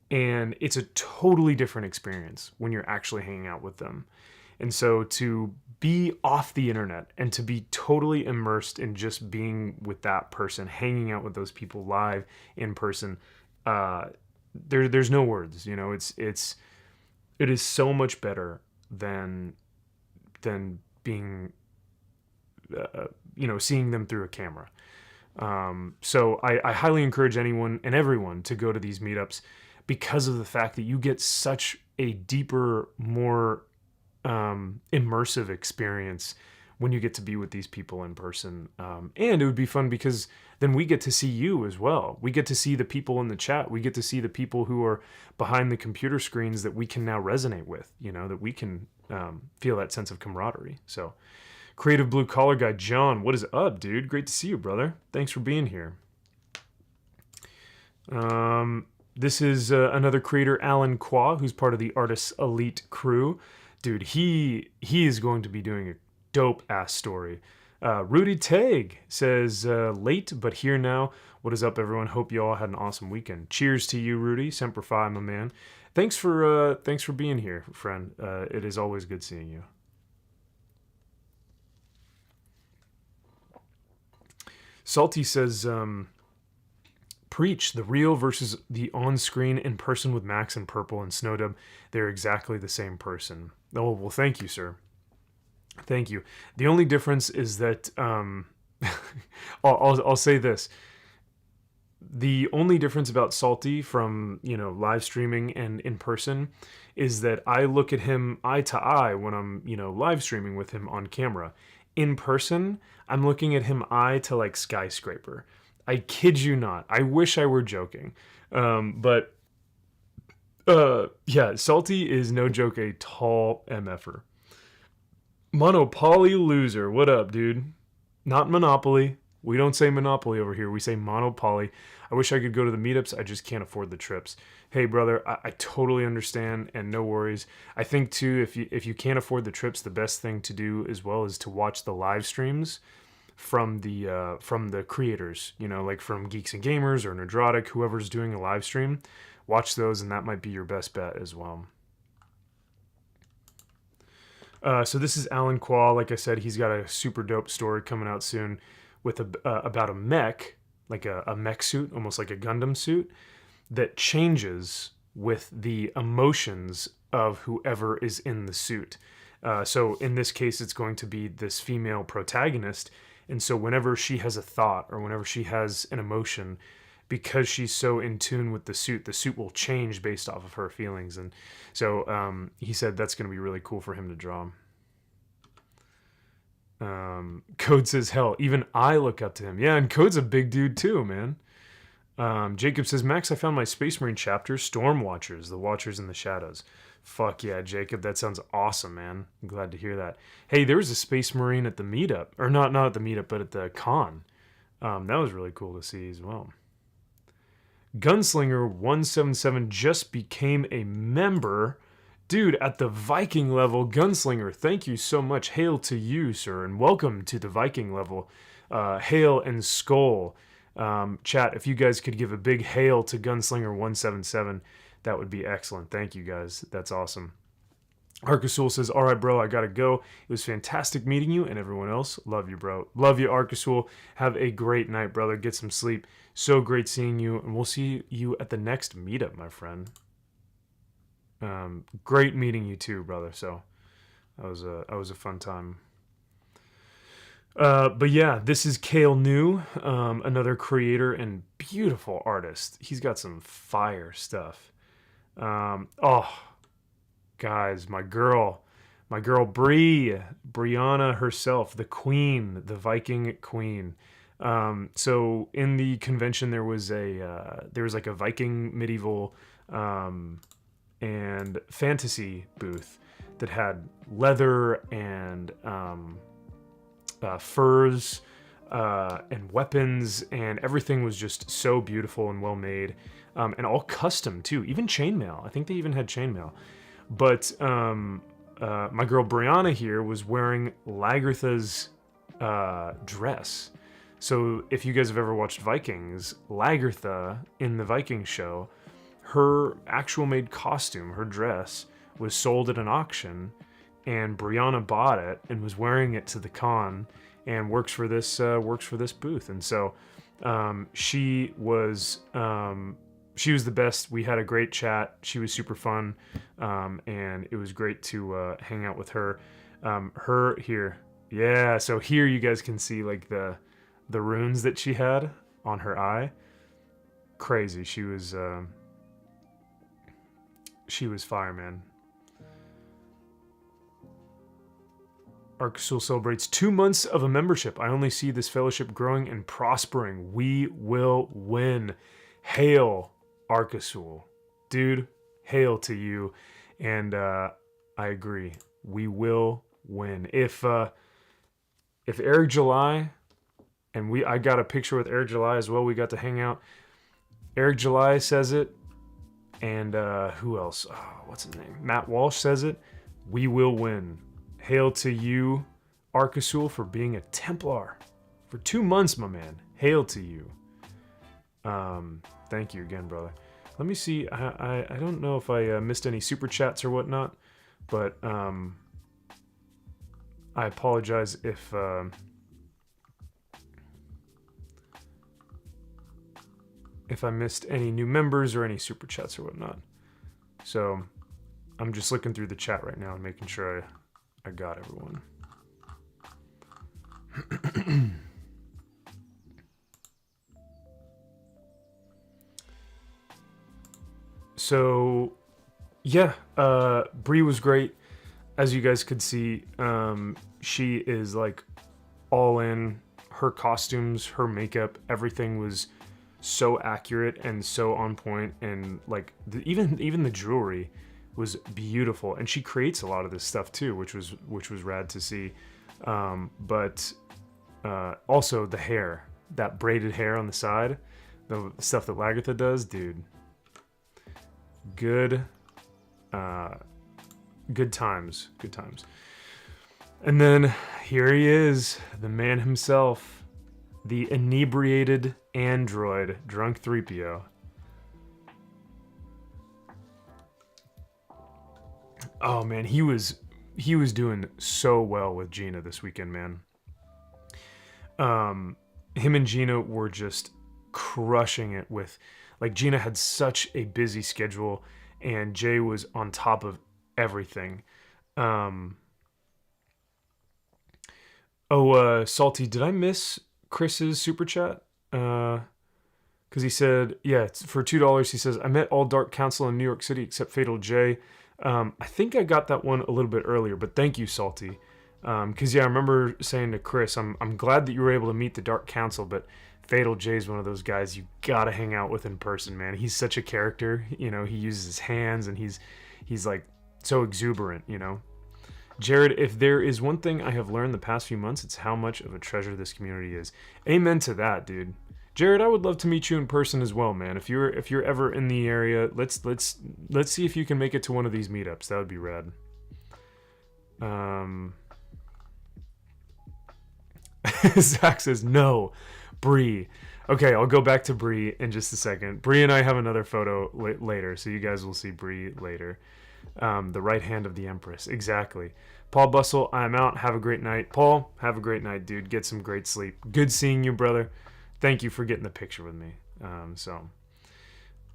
And it's a totally different experience when you're actually hanging out with them. And so to be off the internet and to be totally immersed in just being with that person, hanging out with those people live in person, there's no words. You know, it is so much better than being, seeing them through a camera. So I highly encourage anyone and everyone to go to these meetups because of the fact that you get such a deeper, more immersive experience when you get to be with these people in person. And it would be fun because then we get to see you as well. We get to see the people in the chat. We get to see the people who are behind the computer screens that we can now resonate with, you know, that we can feel that sense of camaraderie. So Creative Blue Collar Guy John, what is up, dude? Great to see you, brother. Thanks for being here. This is another creator, Alan Qua, who's part of the Artists Elite crew. Dude, he is going to be doing a dope-ass story. Rudy Tag says, late, but here now. What is up, everyone? Hope you all had an awesome weekend. Cheers to you, Rudy. Semper Fi, my man. Thanks for being here, friend. It is always good seeing you. Salty says, preach, the real versus the on-screen in person with Max and Purple and Snowdub. They're exactly the same person. Oh, well, thank you, sir. Thank you. The only difference is that, I'll say this. The only difference about Salty from, live streaming and in person is that I look at him eye to eye when I'm, live streaming with him on camera. In person, I'm looking at him eye to like skyscraper. I kid you not. I wish I were joking. But Salty is no joke a tall MFer. Monopoly loser. What up, dude? Not Monopoly. We don't say Monopoly over here. We say Monopoly. I wish I could go to the meetups. I just can't afford the trips. Hey, brother, I totally understand, and no worries. I think, too, if you can't afford the trips, the best thing to do as well is to watch the live streams from the creators, like from Geeks and Gamers or Nerdrotic, whoever's doing a live stream. Watch those, and that might be your best bet as well. So this is Alan Qua. Like I said, he's got a super dope story coming out soon with about a mech, like a mech suit, almost like a Gundam suit, that changes with the emotions of whoever is in the suit. So in this case, it's going to be this female protagonist. And so whenever she has a thought or whenever she has an emotion, because she's so in tune with the suit will change based off of her feelings. And so he said that's going to be really cool for him to draw. Code says, hell, even I look up to him. Yeah, and Code's a big dude too, man. Jacob says, Max, I found my Space Marine chapter, Storm Watchers, the Watchers in the Shadows. Fuck yeah, Jacob, that sounds awesome, man. I'm glad to hear that. Hey, there was a Space Marine at the meetup, or not at the meetup, but at the con. That was really cool to see as well. Gunslinger 177 just became a member. Dude, at the Viking level, Gunslinger, thank you so much. Hail to you, sir, and welcome to the Viking level. Hail and Skull. Chat, if you guys could give a big hail to Gunslinger 177, that would be excellent. Thank you, guys. That's awesome. Arcasul says, all right, bro, I gotta go. It was fantastic meeting you and everyone else. Love you, bro. Love you, Arcasul. Have a great night, brother. Get some sleep. So great seeing you, and we'll see you at the next meetup, my friend. Great meeting you too, brother. So that was a fun time. But yeah, this is Kale New, another creator and beautiful artist. He's got some fire stuff. guys, my girl Brianna herself, the queen, the Viking queen. So in the convention there was like a Viking medieval and fantasy booth that had leather and furs and weapons, and everything was just so beautiful and well made, and all custom too. Even chainmail. I think they even had chainmail. But my girl Brianna here was wearing Lagertha's dress. So if you guys have ever watched Vikings, Lagertha in the Viking show, her actual made costume, her dress, was sold at an auction, and Brianna bought it and was wearing it to the con, and works for this booth. And so she was the best. We had a great chat. She was super fun, and it was great to hang out with her. Her here, yeah. So here you guys can see like the runes that she had on her eye. Crazy. She was fire, man. Arcasul celebrates 2 months of a membership. I only see this fellowship growing and prospering. We will win. Hail, Arcasul. Dude, hail to you. And I agree. We will win. If Eric July, and I got a picture with Eric July as well. We got to hang out. Eric July says it. And who else? Oh, what's his name? Matt Walsh says it. We will win. Hail to you, Arcasul, for being a Templar for 2 months, my man. Hail to you. Thank you again, brother. Let me see. I don't know if I missed any super chats or whatnot, but I apologize if I missed any new members or any super chats or whatnot. So I'm just looking through the chat right now and making sure I got everyone. So yeah, Bree was great. As you guys could see, she is like all in. Her costumes, her makeup, everything was so accurate and so on point, and like even the jewelry was beautiful, and she creates a lot of this stuff too, which was rad to see. But also the hair, that braided hair on the side, the stuff that Lagertha does, dude. Good times. And then here he is, the man himself, the inebriated android, Drunk 3PO. Oh man, he was doing so well with Gina this weekend, man. Him and Gina were just crushing it with, like, Gina had such a busy schedule, and Jay was on top of everything. Salty, did I miss Chris's super chat? Because he said, yeah, it's for $2. He says, I met all Dark Council in New York City except Fatal J. I think I got that one a little bit earlier, but thank you, Salty. Because yeah, I remember saying to Chris, I'm glad that you were able to meet the Dark Council, but Fatal J is one of those guys you gotta hang out with in person, man. He's such a character, you know. He uses his hands, and he's like so exuberant, you know. Jared, if there is one thing I have learned the past few months, it's how much of a treasure this community is. Amen to that, dude. Jared, I would love to meet you in person as well, man. If you're ever in the area, let's see if you can make it to one of these meetups. That would be rad. Zach says no, Bree. Okay, I'll go back to Bree in just a second. Bree and I have another photo later, so you guys will see Bree later. The right hand of the Empress, exactly. Paul Bustle, I'm out. Have a great night. Paul, have a great night, dude. Get some great sleep. Good seeing you, brother. Thank you for getting the picture with me.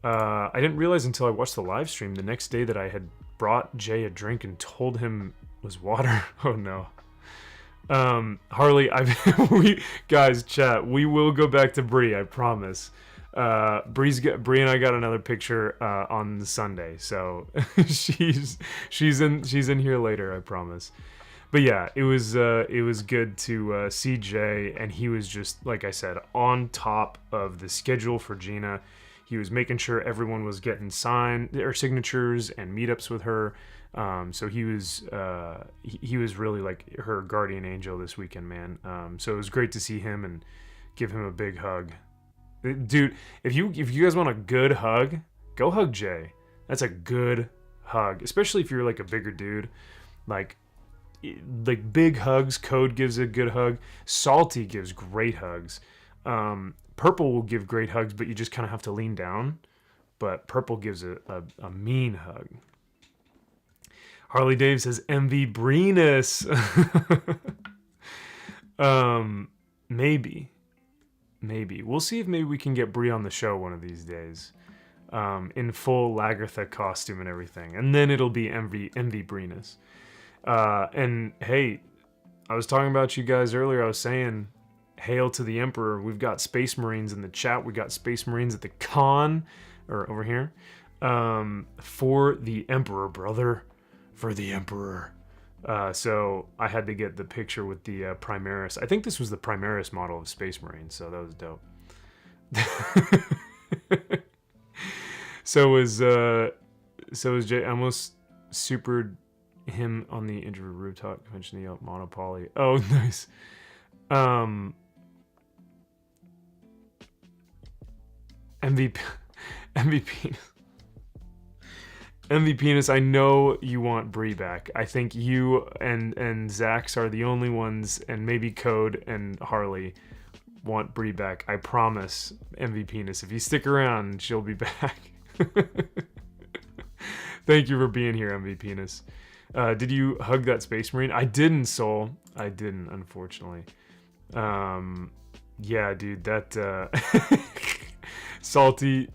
I didn't realize until I watched the live stream the next day that I had brought Jay a drink and told him it was water. Oh no. Harley, guys, chat, we will go back to Bree, I promise. Bree and I got another picture on the Sunday, so she's in here later, I promise. But yeah, it was good to see Jay, and he was just, like I said, on top of the schedule for Gina. He was making sure everyone was getting signatures and meetups with her. So he was really like her guardian angel this weekend, man. So it was great to see him and give him a big hug. Dude, if you guys want a good hug, go hug Jay. That's a good hug, especially if you're like a bigger dude. Like big hugs. Code gives a good hug. Salty gives great hugs. Purple will give great hugs, but you just kind of have to lean down. But Purple gives a mean hug. Harley Dave says MV Breenus. Maybe. We'll see if maybe we can get Bree on the show one of these days. In full Lagertha costume and everything. And then it'll be MV Breenus. And hey, I was talking about you guys earlier. I was saying, hail to the Emperor. We've got Space Marines in the chat. We got Space Marines at the con, or over here, for the Emperor, brother. For the Emperor. So I had to get the picture with the Primaris. I think this was the Primaris model of Space Marine, so that was dope. So was Jay. I almost supered him on the introvert rooftop convention, the Monopoly. Oh, nice. MVP. MVPness, I know you want Bree back. I think you and Zax are the only ones, and maybe Code and Harley want Bree back. I promise, MVPness. If you stick around, she'll be back. Thank you for being here, MVPness. Did you hug that Space Marine? I didn't, Soul. I didn't, unfortunately. Yeah, dude, that Salty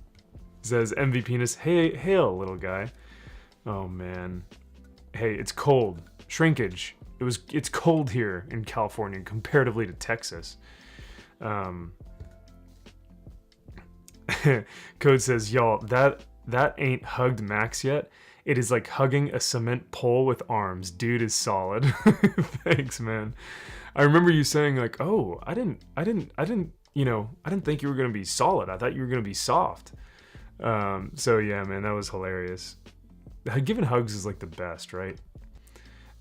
says MVPness. Hey, hail, little guy. Oh man. Hey, it's cold. Shrinkage. It's cold here in California comparatively to Texas. Code says, y'all, that ain't hugged Max yet. It is like hugging a cement pole with arms. Dude is solid. Thanks, man. I remember you saying like, "Oh, I didn't, you know, I didn't think you were gonna be solid. I thought you were gonna be soft." So yeah, man, that was hilarious. Giving hugs is like the best, right?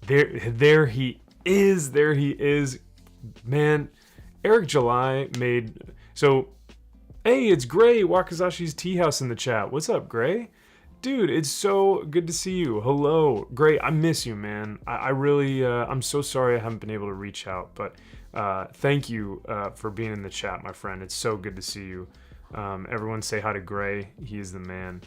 There he is, man. Eric July made so. Hey, it's Gray, Wakazashi's Tea House in the chat. What's up, Gray? Dude, it's so good to see you. Hello, Gray. I miss you, man. I really, I'm so sorry I haven't been able to reach out, but thank you for being in the chat, my friend. It's so good to see you. Everyone say hi to Gray. He is the man.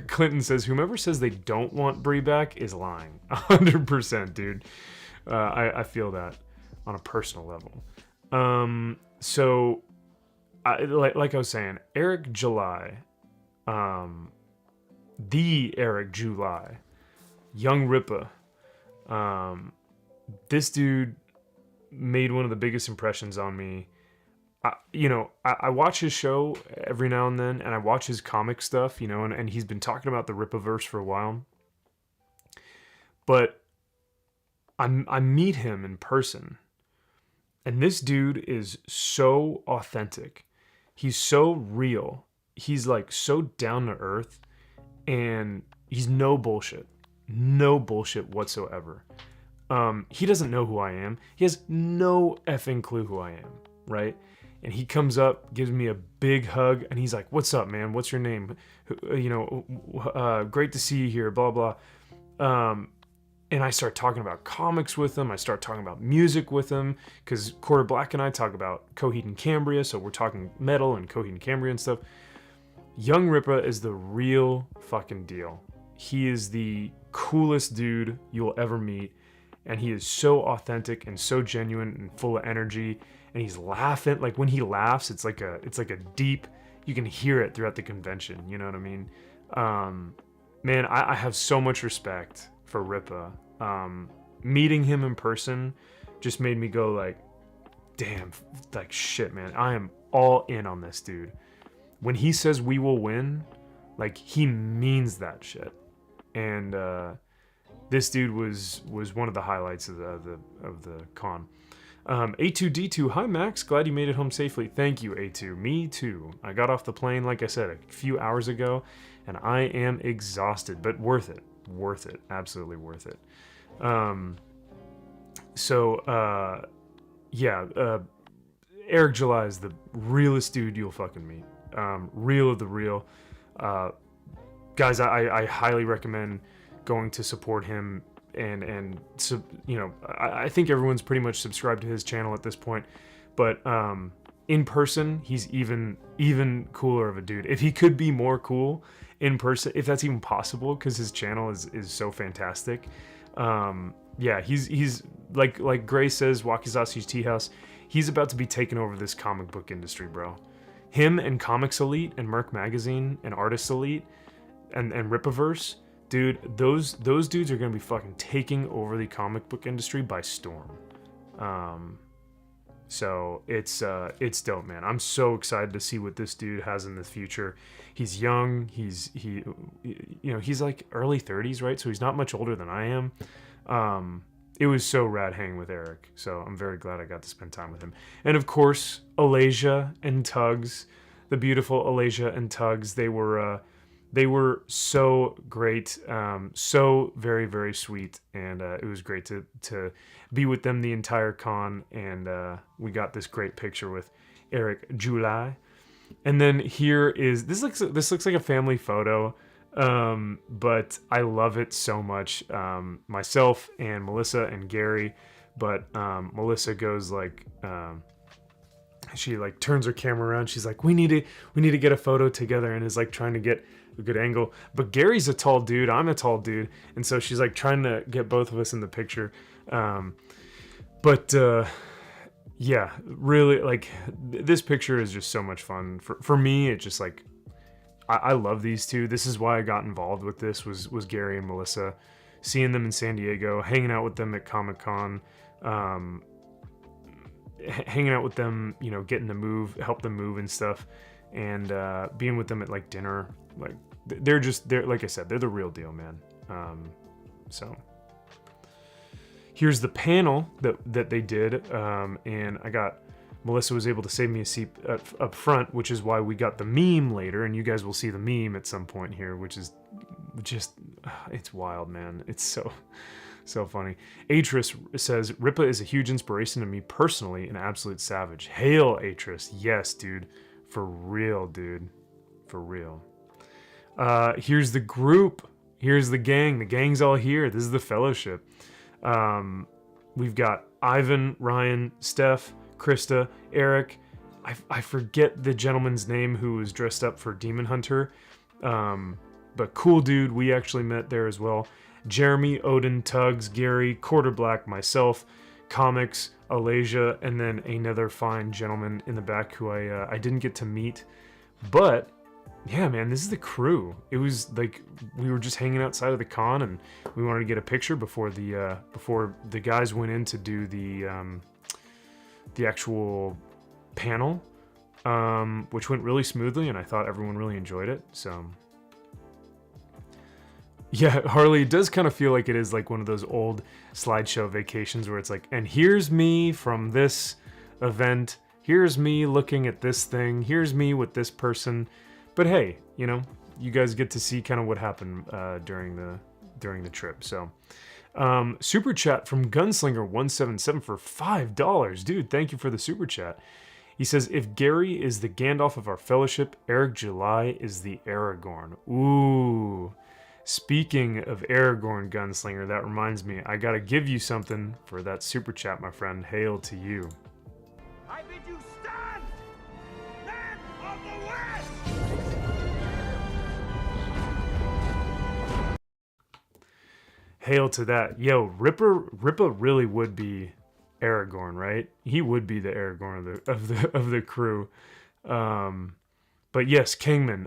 Clinton says, whomever says they don't want Bree back is lying. 100%, dude. I feel that on a personal level. So, like I was saying, Eric July, the Eric July, Young Rippa, this dude made one of the biggest impressions on me. I watch his show every now and then, and I watch his comic stuff, and he's been talking about the Rippaverse for a while. But I meet him in person, and this dude is so authentic. He's so real. He's like so down to earth, and he's no bullshit whatsoever. He doesn't know who I am. He has no effing clue who I am, right? And he comes up, gives me a big hug, and he's like, "What's up, man? What's your name? Great to see you here, blah, blah." And I start talking about comics with him. I start talking about music with him, because Quarter Black and I talk about Coheed and Cambria, so we're talking metal and Coheed and Cambria and stuff. Young Rippa is the real fucking deal. He is the coolest dude you'll ever meet, and he is so authentic and so genuine and full of energy. And he's laughing. Like when he laughs, it's like a deep, you can hear it throughout the convention. You know what I mean? Man, I have so much respect for Rippa. Meeting him in person just made me go like, damn, like shit, man. I am all in on this dude. When he says we will win, like he means that shit. And this dude was one of the highlights of the con. A2D2, hi Max, glad you made it home safely. Thank you, A2. Me too. I got off the plane, like I said, a few hours ago, and I am exhausted, but worth it. Worth it. Absolutely worth it. Eric July is the realest dude you'll fucking meet. Real of the real. Guys, I highly recommend going to support him. And I think everyone's pretty much subscribed to his channel at this point, but in person he's even cooler of a dude. If he could be more cool in person, if that's even possible, because his channel is so fantastic. He's like Gray says, Wakizaki's Tea House, he's about to be taking over this comic book industry, bro. Him and Comics Elite and Merc Magazine and Artists Elite and Ripaverse. Dude, those dudes are gonna be fucking taking over the comic book industry by storm. So it's dope, man. I'm so excited to see what this dude has in the future. He's young. He's like early 30s, right? So he's not much older than I am. It was so rad hanging with Eric. So I'm very glad I got to spend time with him. And of course, Alasia and Tugs, the beautiful Alasia and Tugs. They were so great, so very, very sweet, and it was great to be with them the entire con, and we got this great picture with Eric July. And then here is, this looks like a family photo, but I love it so much. Myself and Melissa and Gary, but Melissa goes like, she like turns her camera around. She's like, we need to get a photo together, and is like trying to get a good angle. But Gary's a tall dude, I'm a tall dude, and so she's like trying to get both of us in the picture. Yeah, really, like this picture is just so much fun for me. It's just like I love these two. This is why I got involved with this, was Gary and Melissa, seeing them in San Diego, hanging out with them at Comic-Con, hanging out with them, getting to move, help them move and stuff, and being with them at like dinner. Like they're like I said, they're the real deal, man. So here's the panel that they did, and Melissa was able to save me a seat up front, which is why we got the meme later, and you guys will see the meme at some point here, which is just, it's wild, man. It's so funny. Atris says, Ripa is a huge inspiration to me personally, an absolute savage. Hail, Atris. Yes, dude. For real, dude. For real. Here's the group. Here's the gang. The gang's all here. This is the fellowship. We've got Ivan, Ryan, Steph, Krista, Eric. I forget the gentleman's name who was dressed up for Demon Hunter. But cool dude. We actually met there as well. Jeremy, Odin, Tugs, Gary, Quarter Black, myself, Comics, Alasia, and then another fine gentleman in the back who I didn't get to meet. But yeah, man, this is the crew. It was like we were just hanging outside of the con, and we wanted to get a picture before the guys went in to do the actual panel, which went really smoothly, and I thought everyone really enjoyed it. So yeah, Harley, it does kind of feel like it is like one of those old slideshow vacations where it's like, and here's me from this event, here's me looking at this thing, here's me with this person. But hey, you guys get to see kind of what happened during the trip. So super chat from Gunslinger177 for $5. Dude, thank you for the super chat. He says, if Gary is the Gandalf of our fellowship, Eric July is the Aragorn. Ooh. Speaking of Aragorn, Gunslinger, that reminds me, I gotta give you something for that super chat, my friend. Hail to you. I bid you stand, men of the West! Hail to that. Yo, Ripa really would be Aragorn, right? He would be the Aragorn of the crew. But yes, Kangman.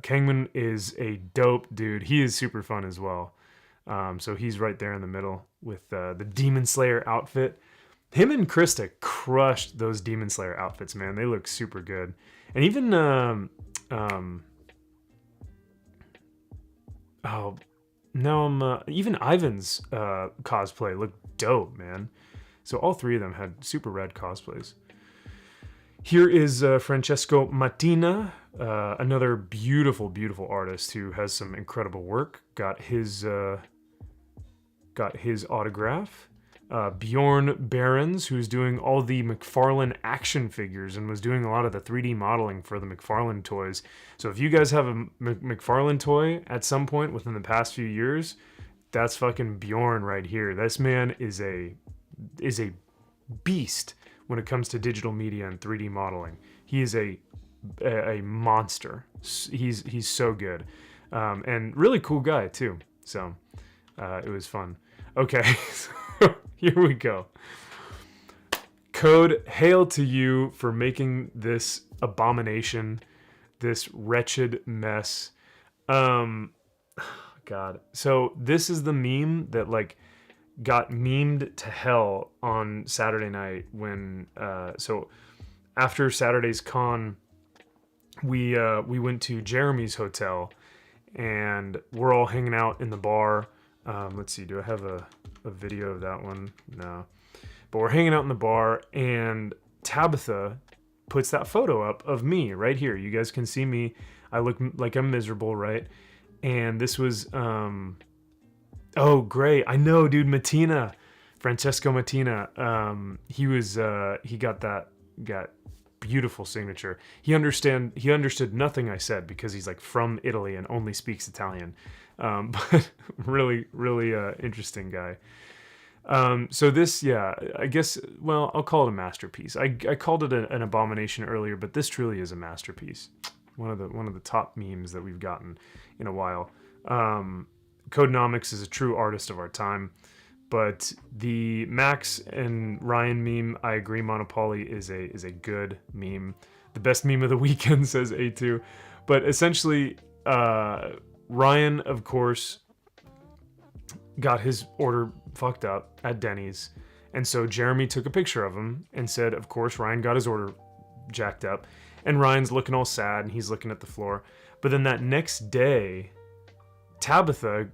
Kangman is a dope dude. He is super fun as well. So he's right there in the middle with the Demon Slayer outfit. Him and Krista crushed those Demon Slayer outfits, man. They look super good. And even oh no, even Ivan's cosplay looked dope, man. So all three of them had super rad cosplays. Here is Francesco Mattina, another beautiful, beautiful artist who has some incredible work. Got his autograph. Bjorn Behrens, who's doing all the McFarlane action figures and was doing a lot of the 3D modeling for the McFarlane toys. So if you guys have a McFarlane toy at some point within the past few years, that's fucking Bjorn right here. This man is a beast when it comes to digital media and 3D modeling. He is a monster. He's so good, and really cool guy too. So it was fun. Okay. Here we go. Code, hail to you for making this abomination, this wretched mess. God. So this is the meme that like got memed to hell on Saturday night when so after Saturday's con, we went to Jeremy's hotel and we're all hanging out in the bar. Let's see, do I have a video of that one? No. But we're hanging out in the bar and Tabitha puts that photo up of me right here. You guys can see me. I look like I'm miserable, right? And this was oh great. I know, dude, Francesco Mattina. He got beautiful signature. He understood nothing I said because he's like from Italy and only speaks Italian. But really interesting guy. So this, yeah, I guess, well, I'll call it a masterpiece. I called it an abomination earlier, but this truly is a masterpiece. One of the top memes that we've gotten in a while. Codenomics is a true artist of our time, but the Max and Ryan meme, I agree, Monopoly is a good meme. The best meme of the weekend, says A2. But essentially, Ryan, of course, got his order fucked up at Denny's. And so Jeremy took a picture of him and said, of course, Ryan got his order jacked up. And Ryan's looking all sad and he's looking at the floor. But then that next day, Tabitha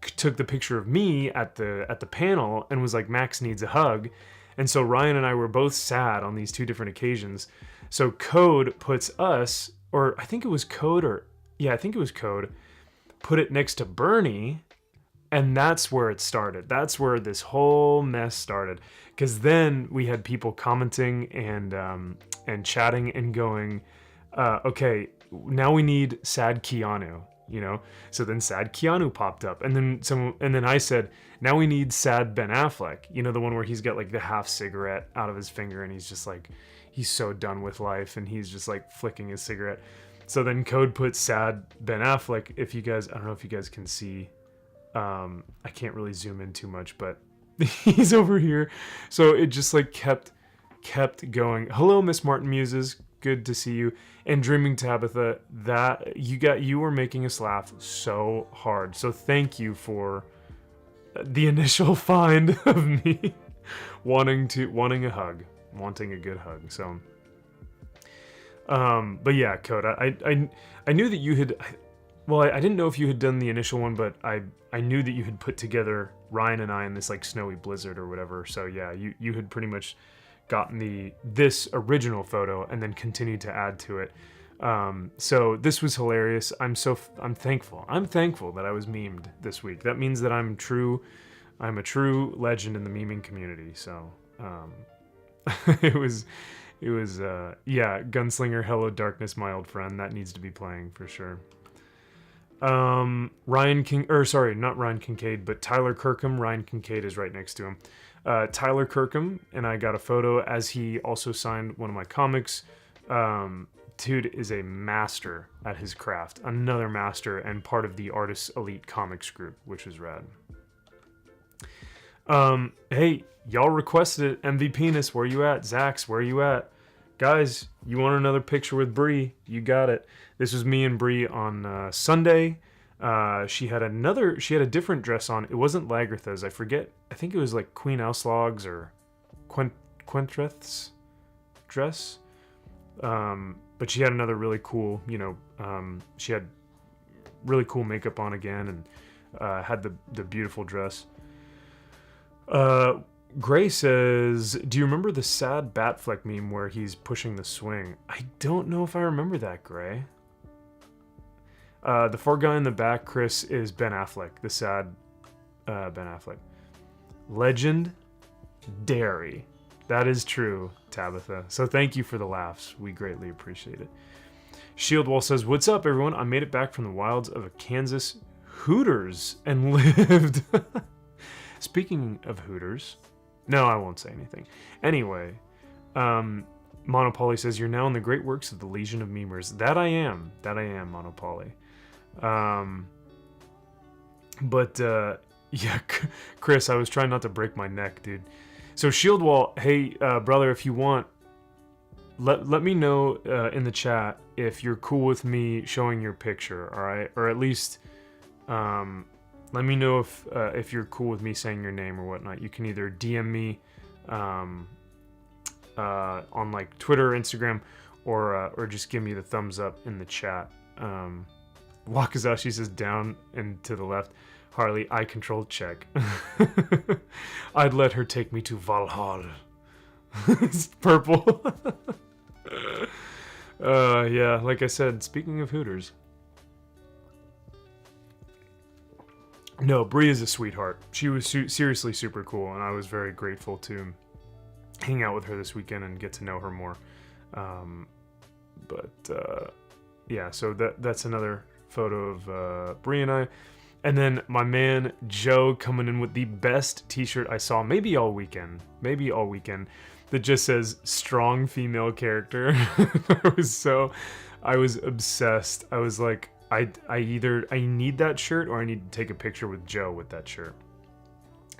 took the picture of me at the panel and was like, Max needs a hug. And so Ryan and I were both sad on these two different occasions. So Code puts us, or I think it was Code, put it next to Bernie, and that's where it started. That's where this whole mess started. Because then we had people commenting and chatting and going, okay, now we need sad Keanu, you know? So then sad Keanu popped up, and then I said, now we need sad Ben Affleck, you know, the one where he's got like the half cigarette out of his finger and he's just like, he's so done with life and he's just like flicking his cigarette. So then Code put sad Ben Affleck. If you guys, I don't know if you guys can see, I can't really zoom in too much, but he's over here. So it just like kept going. Hello, Miss Martin Muses. Good to see you. And Dreaming Tabitha, that you were making us laugh so hard. So thank you for the initial find of me wanting a hug, wanting a good hug. So, but yeah, Code, I knew that you had, well, I didn't know if you had done the initial one, but I knew that you had put together Ryan and I in this like snowy blizzard or whatever. So yeah, you had pretty much gotten this original photo and then continued to add to it. So this was hilarious. I'm thankful. I'm thankful that I was memed this week. That means that I'm a true legend in the memeing community. So, it was, yeah, Gunslinger, Hello Darkness, my old friend. That needs to be playing for sure. Not Ryan Kincaid, but Tyler Kirkham. Ryan Kincaid is right next to him. Tyler Kirkham and I got a photo as he also signed one of my comics. Dude is a master at his craft, another master and part of the Artists Elite Comics group, which is rad. Hey, y'all requested it. MV Penis, where you at? Zax, where you at? Guys, you want another picture with Bree? You got it. This was me and Bree on Sunday. She had a different dress on. It wasn't Lagertha's. I forget. I think it was like Queen Auslog's or Quentreth's dress. But she had another really cool, she had really cool makeup on again, and had the beautiful dress. Gray says, do you remember the sad Batfleck meme where he's pushing the swing? I don't know if I remember that, Gray. The far guy in the back, Chris, is Ben Affleck, the sad Ben Affleck. Legend, Dairy. That is true, Tabitha. So thank you for the laughs. We greatly appreciate it. Shieldwall says, what's up, everyone? I made it back from the wilds of a Kansas Hooters and lived. Speaking of Hooters, no, I won't say anything. Anyway, Monopoly says, you're now in the great works of the Legion of Memers. That I am, Monopoly. Yeah, Chris, I was trying not to break my neck, dude. So Shieldwall, hey, brother, if you want, let me know in the chat if you're cool with me showing your picture, all right? Or at least let me know if you're cool with me saying your name or whatnot. You can either DM me on like Twitter or Instagram, or just give me the thumbs up in the chat. Wakazashi says down and to the left. Harley, eye control check. I'd let her take me to Valhalla. It's purple. Yeah, like I said, speaking of Hooters. No, Bree is a sweetheart. She was seriously super cool, and I was very grateful to hang out with her this weekend and get to know her more. Yeah, so that's another photo of Bree and I. And then my man Joe coming in with the best t-shirt I saw maybe all weekend, that just says strong female character. I was obsessed. I was like, I need that shirt or I need to take a picture with Joe with that shirt.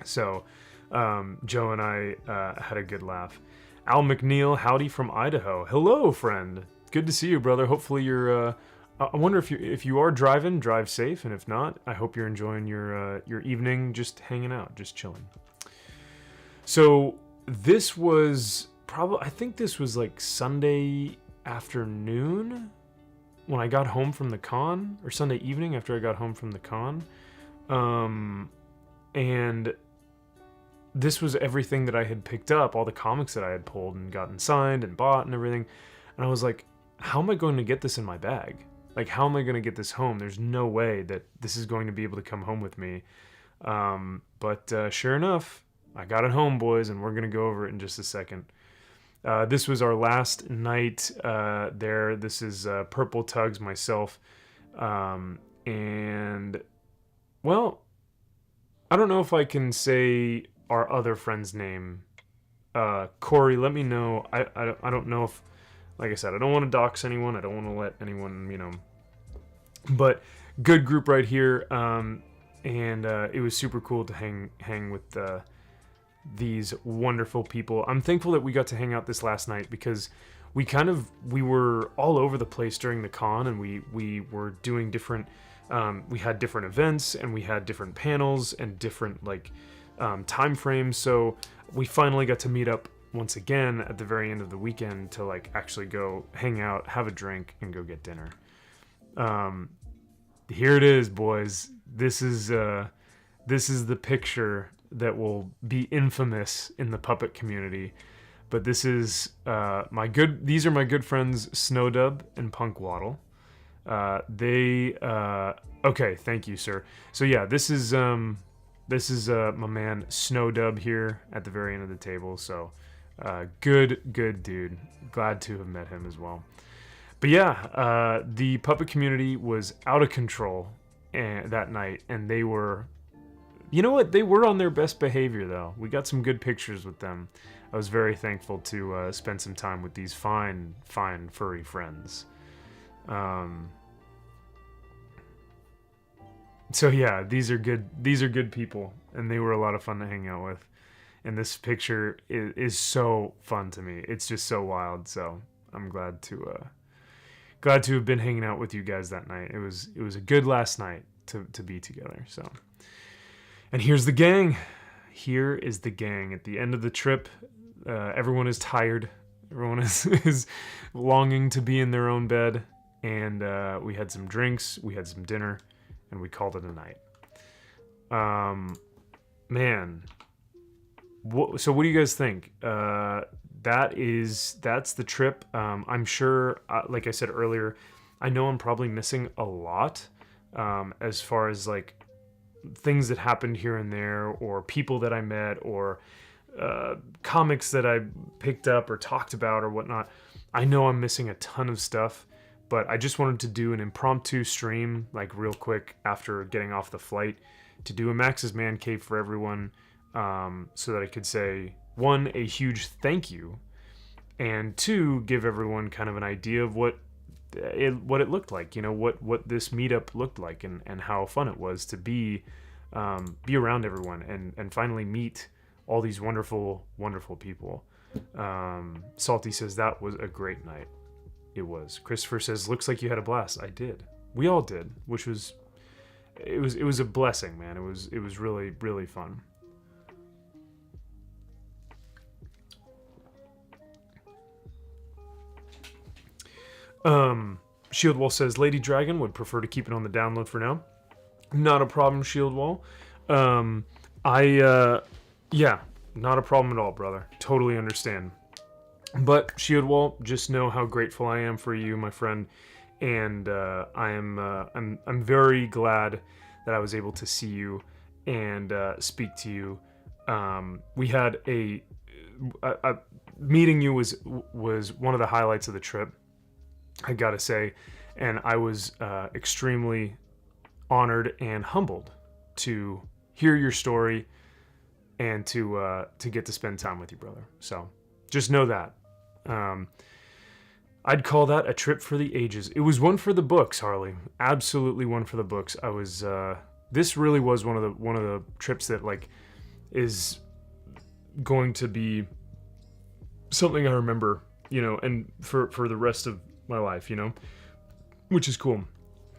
So Joe and I had a good laugh. Al McNeil, howdy from Idaho. Hello, friend. Good to see you, brother. Hopefully you're I wonder if you are driving, drive safe, and if not, I hope you're enjoying your evening, just hanging out, just chilling. So this was I think this was like Sunday afternoon when I got home from the con, or Sunday evening after I got home from the con, and this was everything that I had picked up, all the comics that I had pulled and gotten signed and bought and everything, and I was like, how am I going to get this in my bag? Like, how am I going to get this home? There's no way that this is going to be able to come home with me. But sure enough, I got it home, boys, and we're going to go over it in just a second. This was our last night there. This is Purple Tugs, myself. And, well, I don't know if I can say our other friend's name. Corey, let me know. I don't know if... Like I said, I don't want to dox anyone. I don't want to let anyone, But good group right here, and it was super cool to hang with these wonderful people. I'm thankful that we got to hang out this last night because we were all over the place during the con, and we were doing different. We had different events, and we had different panels and different time frames. So we finally got to meet up once again at the very end of the weekend to actually go hang out, have a drink, and go get dinner. Here it is, boys. This is the picture that will be infamous in the puppet community. But this is these are my good friends Snowdub and Punkwaddle. Okay, thank you, sir. So yeah, this is my man Snowdub here at the very end of the table. So good dude. Glad to have met him as well. But yeah, the puppet community was out of control that night, and they were, you know what? They were on their best behavior, though. We got some good pictures with them. I was very thankful to spend some time with these fine furry friends. So yeah, these are good people, and they were a lot of fun to hang out with. And this picture is so fun to me. It's just so wild. So I'm glad to have been hanging out with you guys that night. It was a good last night to be together. So, and here's the gang. Here is the gang at the end of the trip. Everyone is tired. Everyone is, is longing to be in their own bed. And we had some drinks, we had some dinner, and we called it a night. Man. So what do you guys think? That's the trip. I'm sure, like I said earlier, I know I'm probably missing a lot as far as like things that happened here and there, or people that I met, or comics that I picked up or talked about or whatnot. I know I'm missing a ton of stuff, but I just wanted to do an impromptu stream, like real quick after getting off the flight, to do a Max's Man Cave for everyone, so that I could say, one, a huge thank you, and two, give everyone kind of an idea of what it looked like, what this meetup looked like, and how fun it was to be around everyone and finally meet all these wonderful, wonderful people. Salty says that was a great night. It was. Christopher says, looks like you had a blast. I did. We all did, which was it was a blessing, man. It was really, really fun. Shieldwall says Lady Dragon would prefer to keep it on the download for now. Not a problem, Shieldwall. Yeah, not a problem at all, brother. Totally understand. But Shieldwall, just know how grateful I am for you, my friend, and I'm very glad that I was able to see you and speak to you. We had a meeting you was one of the highlights of the trip, I gotta say, and I was extremely honored and humbled to hear your story and to get to spend time with you, brother. So just know that. I'd call that a trip for the ages. It was one for the books, Harley. Absolutely one for the books. I was. This really was one of the trips that like is going to be something I remember, and for the rest of my life, which is cool.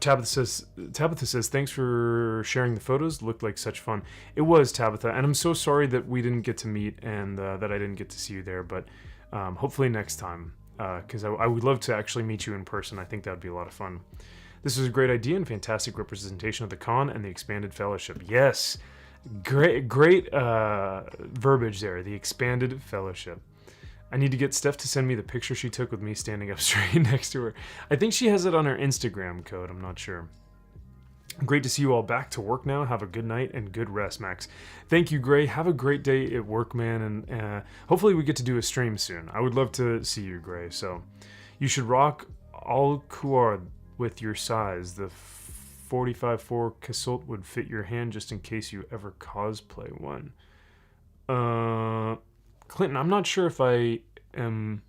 Tabitha says, thanks for sharing the photos. Looked like such fun. It was, Tabitha, and I'm so sorry that we didn't get to meet and that I didn't get to see you there, but hopefully next time, because I would love to actually meet you in person. I think that would be a lot of fun. This was a great idea and fantastic representation of the con and the expanded fellowship. Yes, great verbiage there, the expanded fellowship. I need to get Steph to send me the picture she took with me standing up straight next to her. I think she has it on her Instagram code. I'm not sure. Great to see you all back to work now. Have a good night and good rest, Max. Thank you, Gray. Have a great day at work, man. And hopefully we get to do a stream soon. I would love to see you, Gray. So you should rock all Kuard with your size. The 45-4 Casult would fit your hand just in case you ever cosplay one. Clinton, I'm not sure if I don't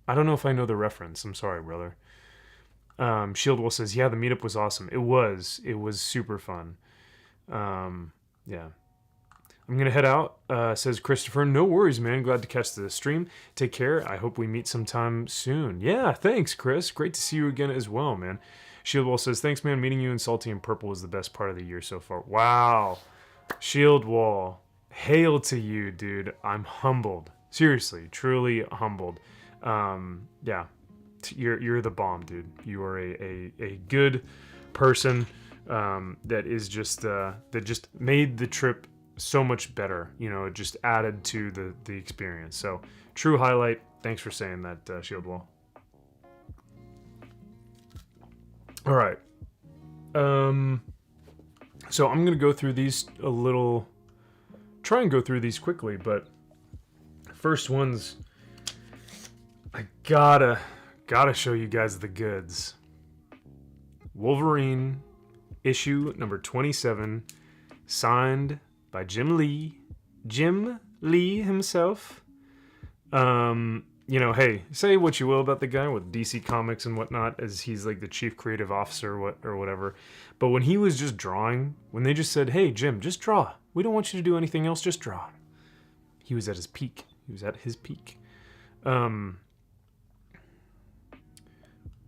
know if I know the reference. I'm sorry, brother. Shieldwall says, yeah, the meetup was awesome. It was super fun. Yeah. I'm going to head out, says Christopher. No worries, man. Glad to catch the stream. Take care. I hope we meet sometime soon. Yeah, thanks, Chris. Great to see you again as well, man. Shieldwall says, thanks, man. Meeting you in Salty and Purple was the best part of the year so far. Wow. Shieldwall. Hail to you, dude. I'm humbled. Seriously, truly humbled. Yeah, you're the bomb, dude. You are a good person that is just that just made the trip so much better. It just added to the experience. So true highlight. Thanks for saying that, Shieldwall. All right. So I'm gonna go through these a little. Try and go through these quickly, but first ones, I gotta show you guys the goods. Wolverine issue number 27, signed by Jim Lee himself. Hey, say what you will about the guy with DC Comics and whatnot, as he's like the chief creative officer or whatever, but when he was just drawing, when they just said, hey Jim, just draw, we don't want you to do anything else, just draw, he was at his peak.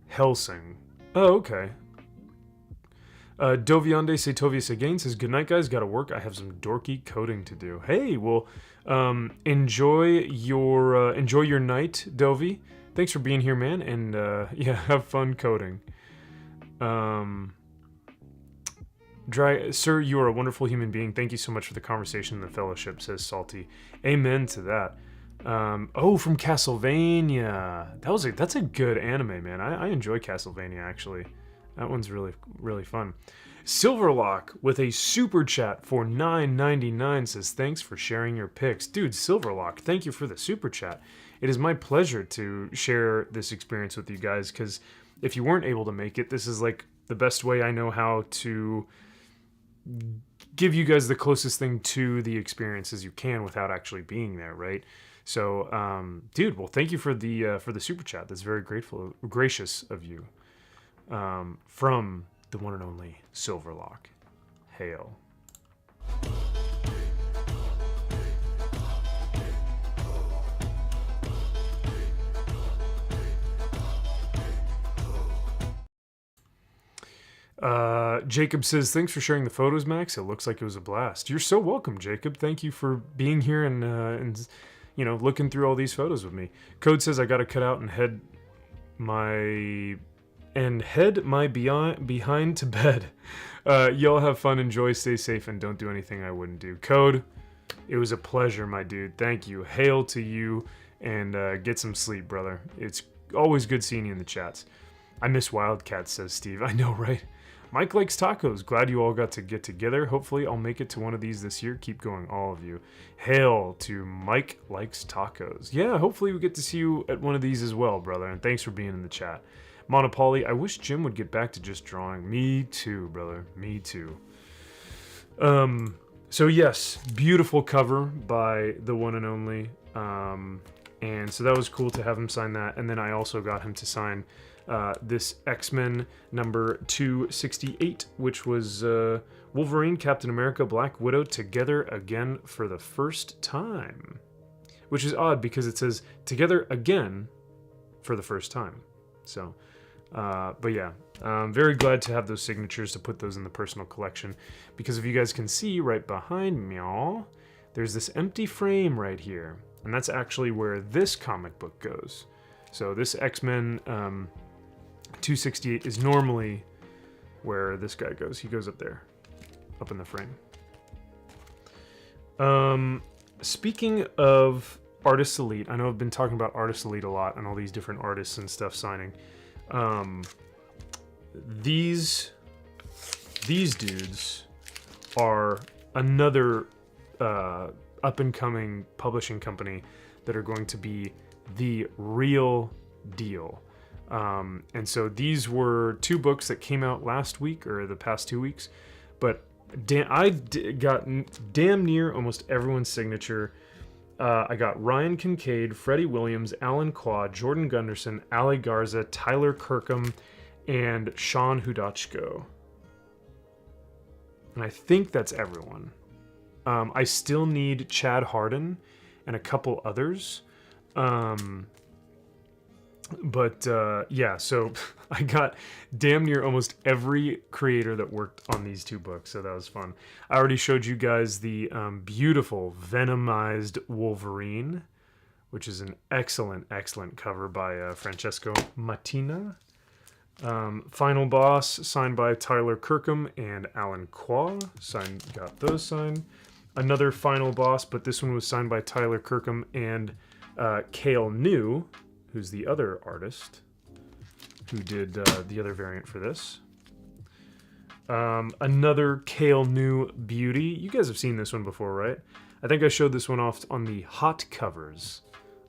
Helsing. Oh, okay. Doviande Setovius again says, good night, guys. Gotta work. I have some dorky coding to do. Hey, well, enjoy your night, Dovi. Thanks for being here, man. And yeah, have fun coding. Sir, you are a wonderful human being. Thank you so much for the conversation and the fellowship, says Salty. Amen to that. From Castlevania. That's a good anime, man. I enjoy Castlevania, actually. That one's really, really fun. Silverlock with a super chat for $9.99 says, thanks for sharing your picks. Dude, Silverlock, thank you for the super chat. It is my pleasure to share this experience with you guys, because if you weren't able to make it, this is like the best way I know how to give you guys the closest thing to the experience as you can without actually being there, right? So, dude, well, thank you for the super chat. That's very gracious of you. From the one and only Silverlock. Hail. Jacob says, thanks for sharing the photos, Max. It looks like it was a blast. You're so welcome, Jacob. Thank you for being here and looking through all these photos with me. Code says I gotta cut out and head my behind to bed. Y'all have fun, enjoy, stay safe, and don't do anything I wouldn't do. Code, it was a pleasure, my dude. Thank you. Hail to you, and get some sleep, brother. It's always good seeing you in the chats. I miss Wildcats, says Steve. I know, right? Mike likes tacos. Glad you all got to get together. Hopefully I'll make it to one of these this year. Keep going, all of you. Hail to Mike likes tacos. Yeah, hopefully we get to see you at one of these as well, brother, and thanks for being in the chat. Monopoly, I wish Jim would get back to just drawing. Me too, brother. Me too. So yes, beautiful cover by the one and only. And so that was cool to have him sign that. And then I also got him to sign this X-Men number 268, which was Wolverine, Captain America, Black Widow together again for the first time. Which is odd because it says together again for the first time. So, but yeah, I'm very glad to have those signatures to put those in the personal collection. Because if you guys can see right behind me, there's this empty frame right here. And that's actually where this comic book goes. So this X-Men 268 is normally where this guy goes. He goes up there, up in the frame. Speaking of Artists Elite, I know I've been talking about Artists Elite a lot and all these different artists and stuff signing. These dudes are another up-and-coming publishing company that are going to be the real deal. And so these were two books that came out last week or the past 2 weeks, but I got damn near almost everyone's signature. I got Ryan Kincaid, Freddie Williams, Alan Qua, Jordan Gunderson, Ali Garza, Tyler Kirkham, and Sean Hudachko. And I think that's everyone. I still need Chad Harden and a couple others. Yeah, so I got damn near almost every creator that worked on these two books, so that was fun. I already showed you guys the beautiful Venomized Wolverine, which is an excellent, excellent cover by Francesco Mattina. Final Boss, signed by Tyler Kirkham and Alan Qua. Got those signed. Another Final Boss, but this one was signed by Tyler Kirkham and Cale New, who's the other artist who did the other variant for this. Another Cale New beauty. You guys have seen this one before, right? I think I showed this one off on the hot covers.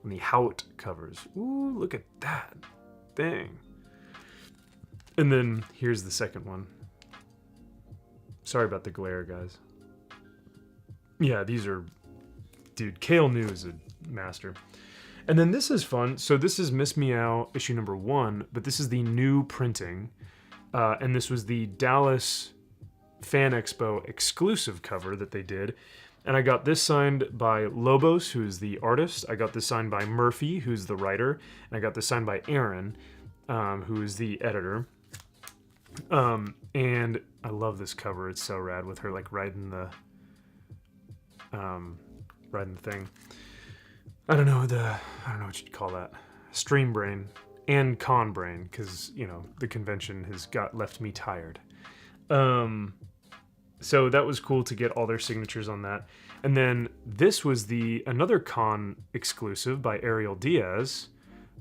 On the Hout covers. Ooh, look at that. Dang. And then here's the second one. Sorry about the glare, guys. Yeah, these are... Dude, Cale New is a master. And then this is fun. So this is Miss Meow issue number 1, but this is the new printing. And this was the Dallas Fan Expo exclusive cover that they did. And I got this signed by Lobos, who's the artist. I got this signed by Murphy, who's the writer. And I got this signed by Aaron, who is the editor. And I love this cover. It's so rad with her like riding the thing. I don't know what you'd call that. Stream brain and con brain, because the convention has left me tired. So that was cool to get all their signatures on that. And then this was another con exclusive by Ariel Diaz,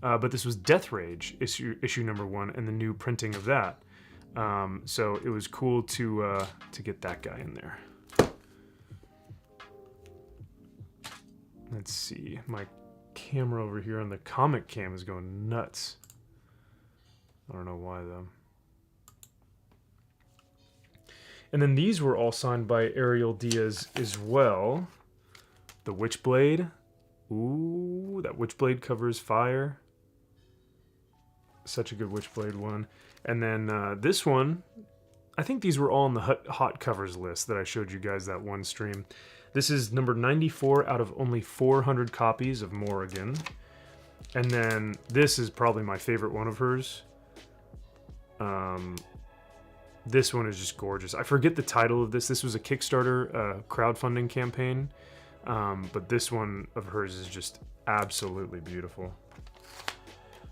but this was Death Rage issue number 1 and the new printing of that. So it was cool to get that guy in there. Let's see, my camera over here on the comic cam is going nuts. I don't know why though. And then these were all signed by Ariel Diaz as well. The Witchblade. Ooh, that Witchblade cover is fire. Such a good Witchblade one. And then this one, I think these were all on the hot covers list that I showed you guys that one stream. This is number 94 out of only 400 copies of Morrigan. And then this is probably my favorite one of hers. This one is just gorgeous. I forget the title of this. This was a Kickstarter crowdfunding campaign. But this one of hers is just absolutely beautiful.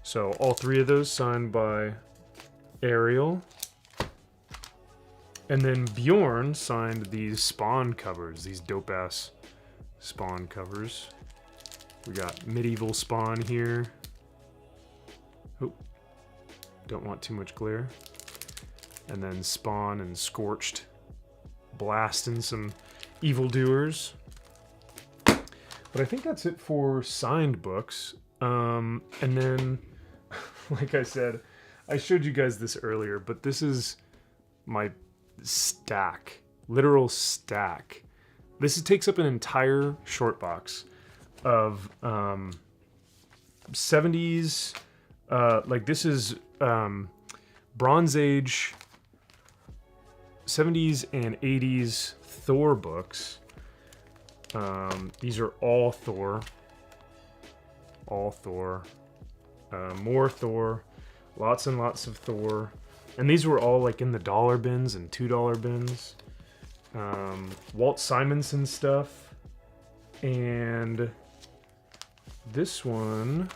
So all 3 of those signed by Ariel. And then Bjorn signed these Spawn covers, these dope-ass Spawn covers. We got Medieval Spawn here. Oh, don't want too much glare. And then Spawn and Scorched blasting some evildoers. But I think that's it for signed books. And then, like I said, I showed you guys this earlier, but this is my stack, literal stack. This takes up an entire short box of 70s, like this is Bronze Age, 70s and 80s Thor books. These are all Thor, more Thor, lots and lots of Thor. And these were all like in the $1 bins and $2 bins. Walt Simonson stuff. And this one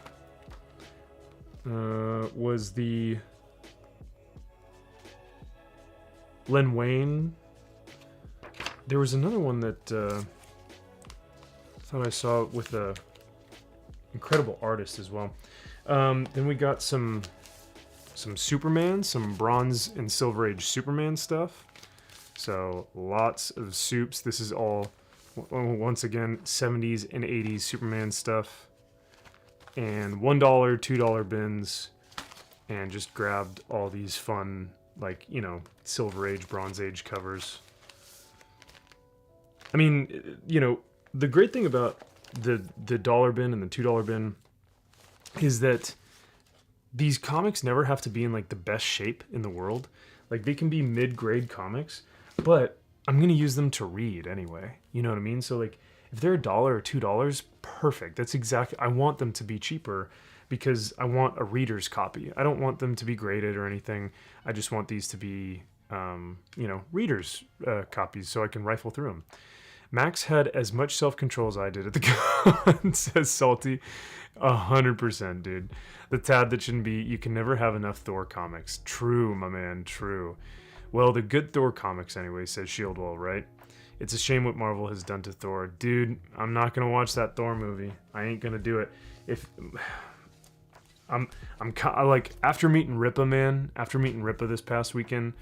was the Len Wein. There was another one that I thought I saw with a incredible artist as well. Then we got some Superman, some Bronze and Silver Age Superman stuff. So lots of soups. This is all, once again, 70s and 80s Superman stuff. And $1, $2 bins. And just grabbed all these fun, like, Silver Age, Bronze Age covers. I mean, the great thing about the $1 bin and the $2 bin is that these comics never have to be in like the best shape in the world. Like they can be mid-grade comics, but I'm going to use them to read anyway. You know what I mean? So like if they're $1 or $2, perfect. That's exactly, I want them to be cheaper because I want a reader's copy. I don't want them to be graded or anything. I just want these to be, reader's copies so I can rifle through them. Max had as much self-control as I did at the con, says Salty. 100%, dude. The tad that shouldn't be, you can never have enough Thor comics. True, my man, true. Well, the good Thor comics anyway, says Shieldwell, right? It's a shame what Marvel has done to Thor. Dude, I'm not going to watch that Thor movie. I ain't going to do it. If I'm like, after meeting Ripa, man, after meeting Ripa this past weekend,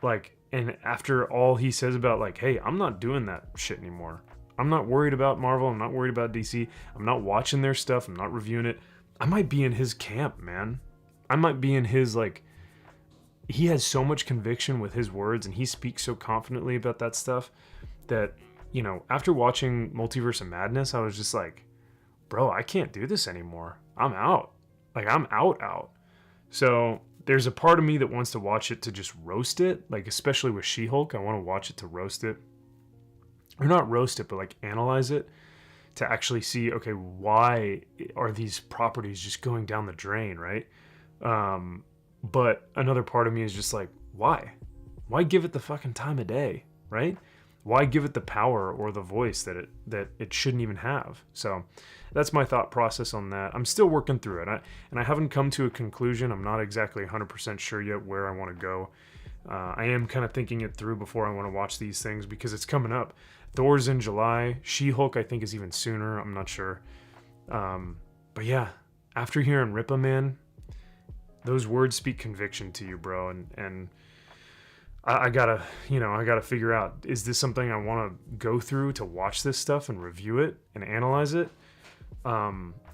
like, and after all he says about like, hey, I'm not doing that shit anymore. I'm not worried about Marvel. I'm not worried about DC. I'm not watching their stuff. I'm not reviewing it. I might be in his camp, man. I might be in his, like, he has so much conviction with his words and he speaks so confidently about that stuff that, after watching Multiverse of Madness, I was just like, bro, I can't do this anymore. I'm out. Like, I'm out. So there's a part of me that wants to watch it to just roast it, like especially with She-Hulk. I want to watch it to roast it. Or not roast it, but like analyze it to actually see, okay, why are these properties just going down the drain, right? But another part of me is just like, why? Why give it the fucking time of day, right? Why give it the power or the voice that it shouldn't even have? So that's my thought process on that. I'm still working through it, and I haven't come to a conclusion. I'm not exactly 100% sure yet where I want to go. I am kind of thinking it through before I want to watch these things because it's coming up. Thor's in July. She-Hulk, I think, is even sooner. I'm not sure. But yeah, after hearing Rippa, man, those words speak conviction to you, bro. And I gotta, I gotta figure out, is this something I want to go through to watch this stuff and review it and analyze it?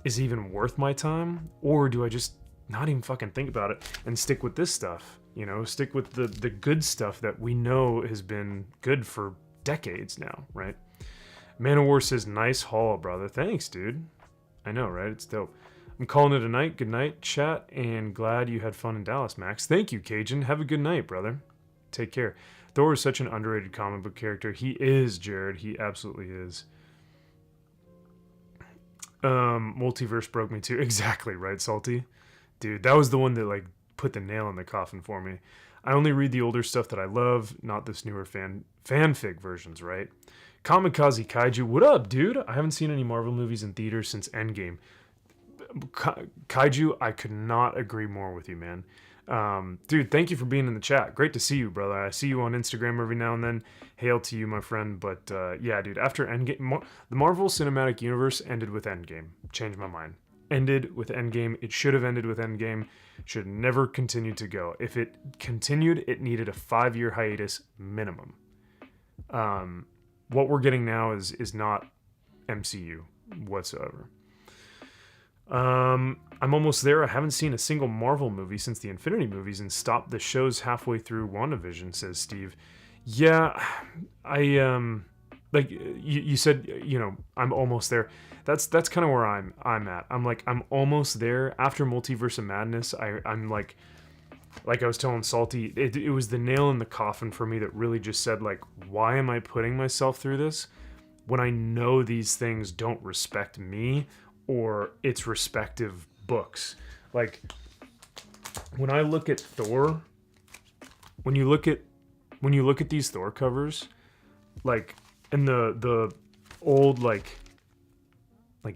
Is it even worth my time? Or do I just not even fucking think about it and stick with this stuff? Stick with the good stuff that we know has been good for decades now, right? Man of War says, nice haul, brother. Thanks, dude. I know, right? It's dope. I'm calling it a night. Good night, chat, and glad you had fun in Dallas, Max. Thank you, Cajun. Have a good night, brother. Take care. Thor is such an underrated comic book character. He is, Jared. He absolutely is. Multiverse broke me too. Exactly, right, Salty? Dude, that was the one that, like, put the nail in the coffin for me. I only read the older stuff that I love, not this newer fanfic versions, right? Kamikaze Kaiju, what up, dude? I haven't seen any Marvel movies in theaters since Endgame. Kaiju, I could not agree more with you, man. Dude, thank you for being in the chat. Great to see you, brother. I see you on Instagram every now and then. Hail to you, my friend. But yeah, dude, after Endgame, the Marvel Cinematic Universe ended with Endgame. Changed my mind. Ended with Endgame. It should have ended with Endgame. Should never continue to go. If it continued, it needed a 5-year hiatus minimum. What we're getting now is not MCU whatsoever. I'm almost there. I haven't seen a single Marvel movie since the Infinity movies and stopped the shows halfway through WandaVision, says Steve. Yeah, like you said, I'm almost there. That's kind of where I'm at. I'm almost there. After Multiverse of Madness, I'm like I was telling Salty, it was the nail in the coffin for me that really just said, like, why am I putting myself through this when I know these things don't respect me or its respective books? Like, when I look at Thor, when you look at these Thor covers, like, and the old, like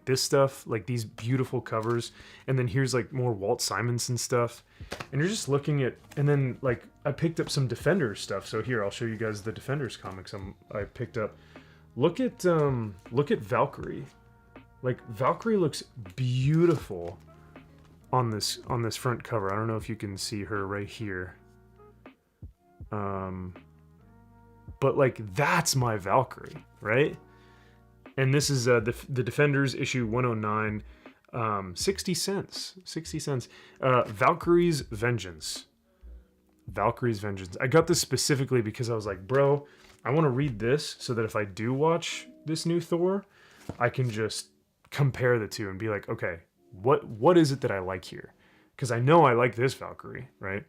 this stuff, like these beautiful covers, and then here's like more Walt Simonson stuff, and you're just looking at, and then like I picked up some Defenders stuff. So here, I'll show you guys the Defenders comics I picked up. Look at Valkyrie. Like, Valkyrie looks beautiful on this front cover. I don't know if you can see her right here. But like, that's my Valkyrie, right? And this is the Defenders issue 109, 60 cents. 60 cents. Valkyrie's Vengeance. Valkyrie's Vengeance. I got this specifically because I was like, bro, I want to read this so that if I do watch this new Thor, I can just compare the two and be like, okay, what is it that I like here? Because I know I like this Valkyrie, right?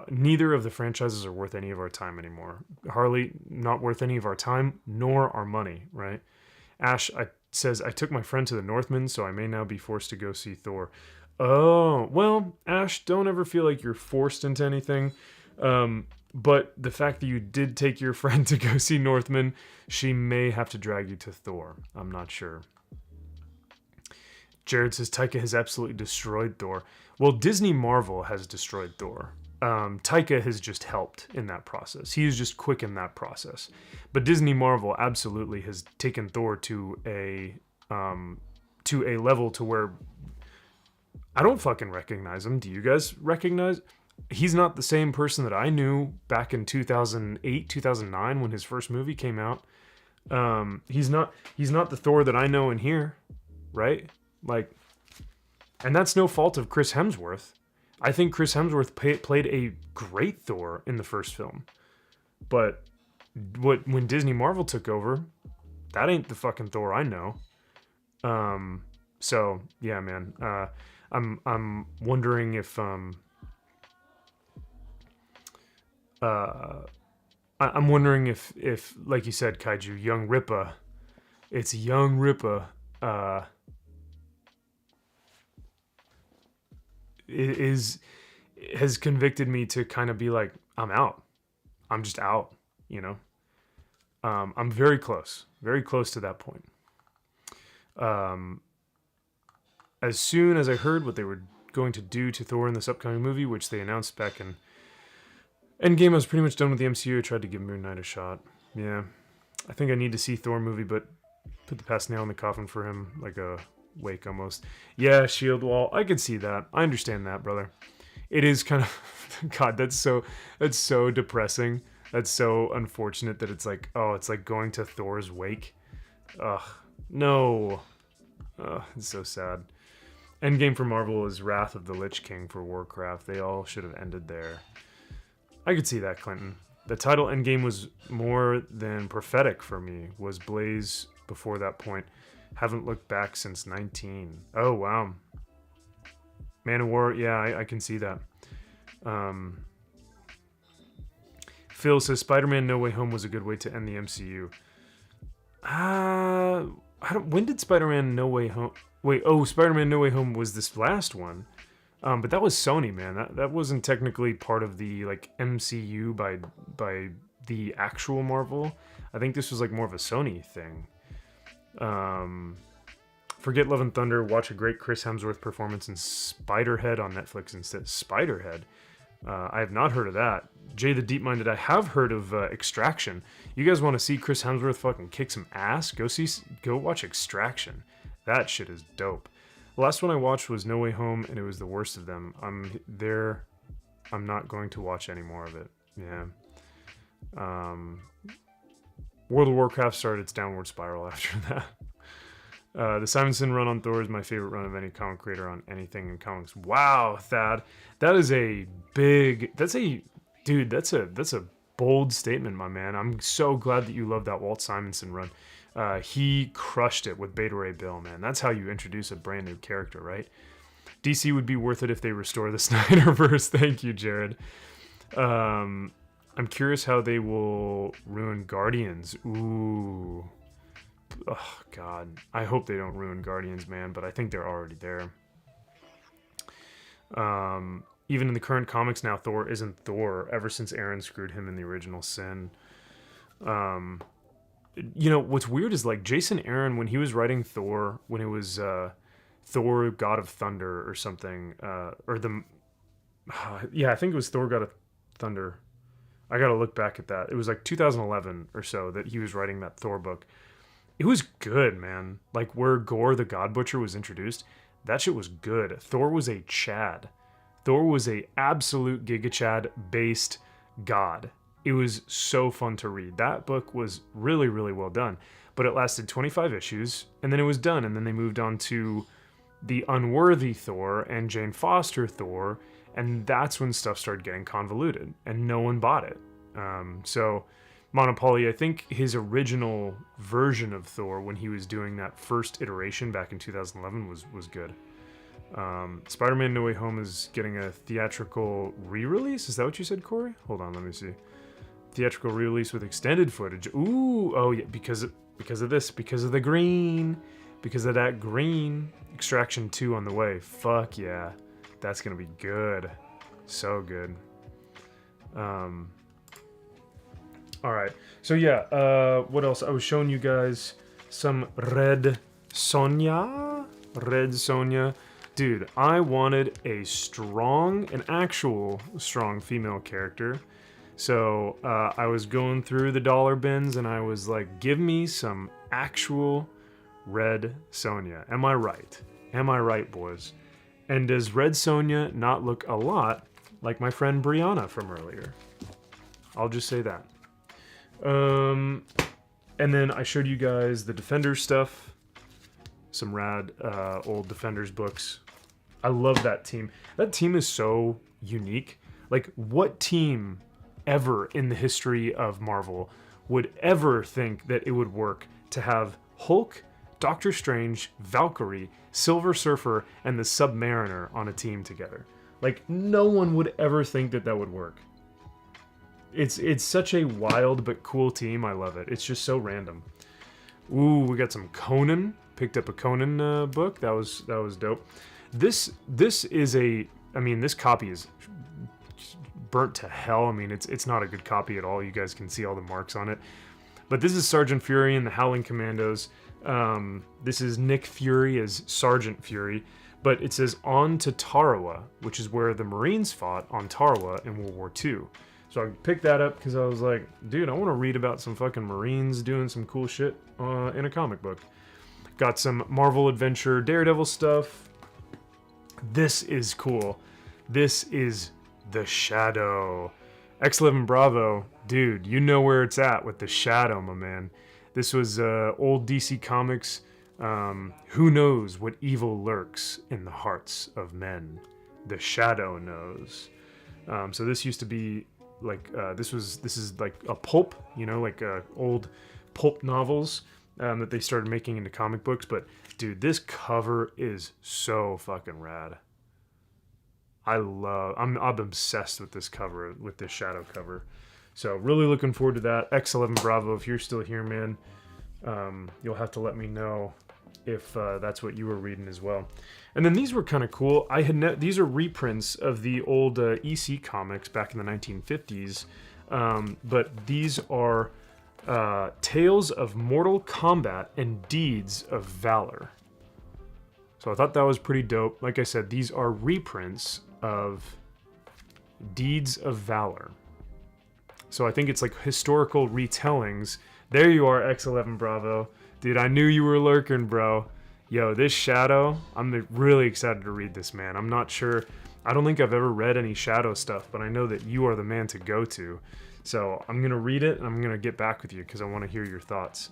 Neither of the franchises are worth any of our time anymore. Harley, not worth any of our time, nor our money, right? Ash says, I took my friend to the Northman, so I may now be forced to go see Thor. Oh, well, Ash, don't ever feel like you're forced into anything. But the fact that you did take your friend to go see Northman, she may have to drag you to Thor. I'm not sure. Jared says, Taika has absolutely destroyed Thor. Well, Disney Marvel has destroyed Thor. Taika has just helped in that process. He is just quick in that process. But Disney Marvel absolutely has taken Thor to a level to where I don't fucking recognize him. Do you guys recognize? He's not the same person that I knew back in 2008, 2009 when his first movie came out. He's not the Thor that I know in here, right? Like, and that's no fault of Chris Hemsworth. I think Chris Hemsworth played a great Thor in the first film. But when Disney Marvel took over, that ain't the fucking Thor I know. So yeah, man. I'm wondering if I'm wondering if like you said, Kaiju, young Rippa, it's young Rippa, is has convicted me to kind of be like, I'm out. I'm just out, you know? I'm very close to that point. As soon as I heard what they were going to do to Thor in this upcoming movie, which they announced back in Endgame, I was pretty much done with the MCU. I tried to give Moon Knight a shot. Yeah, I think I need to see Thor movie, but put the past nail in the coffin for him, like a wake almost. Yeah, shield wall. I could see that. I understand that, brother. It is kind of God. That's so depressing. That's so unfortunate that it's like, oh, it's like going to Thor's wake. Ugh, no. Ugh, it's so sad. Endgame for Marvel is Wrath of the Lich King for Warcraft. They all should have ended there. I could see that, Clinton. The title Endgame was more than prophetic for me. Was Blaze before that point. Haven't looked back since 19. Oh, wow. Man of War, yeah, I can see that. Phil says Spider-Man No Way Home was a good way to end the MCU. When did Spider-Man No Way Home... Wait, Spider-Man No Way Home was this last one. But that was Sony, man. That wasn't technically part of the like MCU by the actual Marvel. I think this was like more of a Sony thing. Forget Love and Thunder. Watch a great Chris Hemsworth performance in Spiderhead on Netflix instead. Spiderhead. I have not heard of that. Jay the Deep Minded. I have heard of Extraction. You guys want to see Chris Hemsworth fucking kick some ass? Go watch Extraction. That shit is dope. The last one I watched was No Way Home, and it was the worst of them. I'm not going to watch any more of it. Yeah. World of Warcraft started its downward spiral after that. The Simonson run on Thor is my favorite run of any comic creator on anything in comics. Wow, Thad. That is a big... That's a bold statement, my man. I'm so glad that you love that Walt Simonson run. He crushed it with Beta Ray Bill, man. That's how you introduce a brand new character, right? DC would be worth it if they restore the Snyderverse. Thank you, Jared. I'm curious how they will ruin Guardians. Ooh. Oh, God. I hope they don't ruin Guardians, man, but I think they're already there. Even in the current comics now, Thor isn't Thor ever since Aaron screwed him in the original Sin. You know, what's weird is like Jason Aaron, when he was writing Thor, when it was Thor God of Thunder or something, I think it was Thor God of Thunder. I gotta look back at that. It was like 2011 or so that he was writing that Thor book. It was good, man. Like where Gore the God Butcher was introduced, that shit was good. Thor was a Chad. Thor was a absolute Giga Chad based god. It was so fun to read. That book was really, really well done. But it lasted 25 issues, and then it was done. And then they moved on to the Unworthy Thor and Jane Foster Thor, and that's when stuff started getting convoluted, and no one bought it. So Monopoly, I think his original version of Thor, when he was doing that first iteration back in 2011, was good. Spider-Man No Way Home is getting a theatrical re-release? Is that what you said, Corey? Hold on, let me see. Theatrical re-release with extended footage. Ooh, oh yeah, because of this, because of the green, because of that green. Extraction 2 on the way. Fuck yeah, that's gonna be good, so good. All right, so yeah, what else? I was showing you guys some Red Sonja. Dude, I wanted an actual strong female character. So I was going through the dollar bins and I was like, give me some actual Red Sonja. Am I right? Am I right, boys? And does Red Sonja not look a lot like my friend Brianna from earlier? I'll just say that. And then I showed you guys the Defenders stuff. Some rad old Defenders books. I love that team. That team is so unique. Like, what team ever in the history of Marvel would ever think that it would work to have Hulk, Doctor Strange, Valkyrie, Silver Surfer, and the Submariner on a team together? Like, no one would ever think that that would work. It's such a wild but cool team. I love it. It's just so random. Ooh, we got some Conan. Picked up a Conan book. That was dope. This is a I mean, this copy is burnt to hell. I mean, it's not a good copy at all. You guys can see all the marks on it. But this is Sergeant Fury and the Howling Commandos. This is Nick Fury as Sergeant Fury. But it says on to Tarawa, which is where the Marines fought on Tarawa in World War II. So I picked that up because I was like, dude, I want to read about some fucking Marines doing some cool shit in a comic book. Got some Marvel Adventure Daredevil stuff. This is cool. This is The Shadow. X11 Bravo, dude, you know where it's at with The Shadow, my man. This was old DC Comics. Who knows what evil lurks in the hearts of men? The Shadow knows. So this used to be like this is like a pulp, you know, like old pulp novels that they started making into comic books. But dude, this cover is so fucking rad. I'm obsessed with this cover, with this Shadow cover. So really looking forward to that. X11 Bravo, if you're still here, man, you'll have to let me know if that's what you were reading as well. And then these were kind of cool. These are reprints of the old EC comics back in the 1950s, but these are Tales of Mortal Kombat and Deeds of Valor. So I thought that was pretty dope. Like I said, these are reprints of Deeds of Valor. So I think it's like historical retellings. There you are, X11 Bravo. Dude, I knew you were lurking, bro. Yo, this Shadow, I'm really excited to read this, man. I'm not sure. I don't think I've ever read any Shadow stuff, but I know that you are the man to go to. So I'm going to read it, and I'm going to get back with you because I want to hear your thoughts.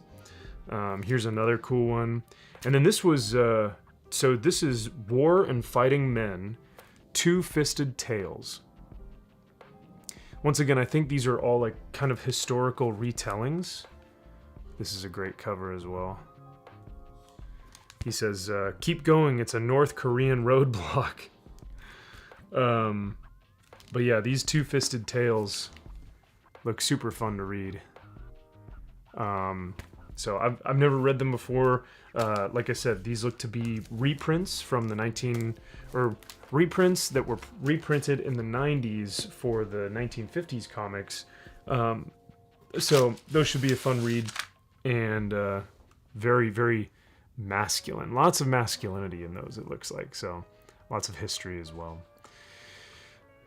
Here's another cool one. And then this was... So this is War and Fighting Men, Two-Fisted Tales. Once again, I think these are all like kind of historical retellings. This is a great cover as well. He says, keep going, it's a North Korean roadblock. But yeah, these Two-Fisted Tales look super fun to read. So I've never read them before. Like I said, these look to be reprints from the reprints that were reprinted in the 90s for the 1950s comics. So those should be a fun read and very, very masculine. Lots of masculinity in those, it looks like. So lots of history as well.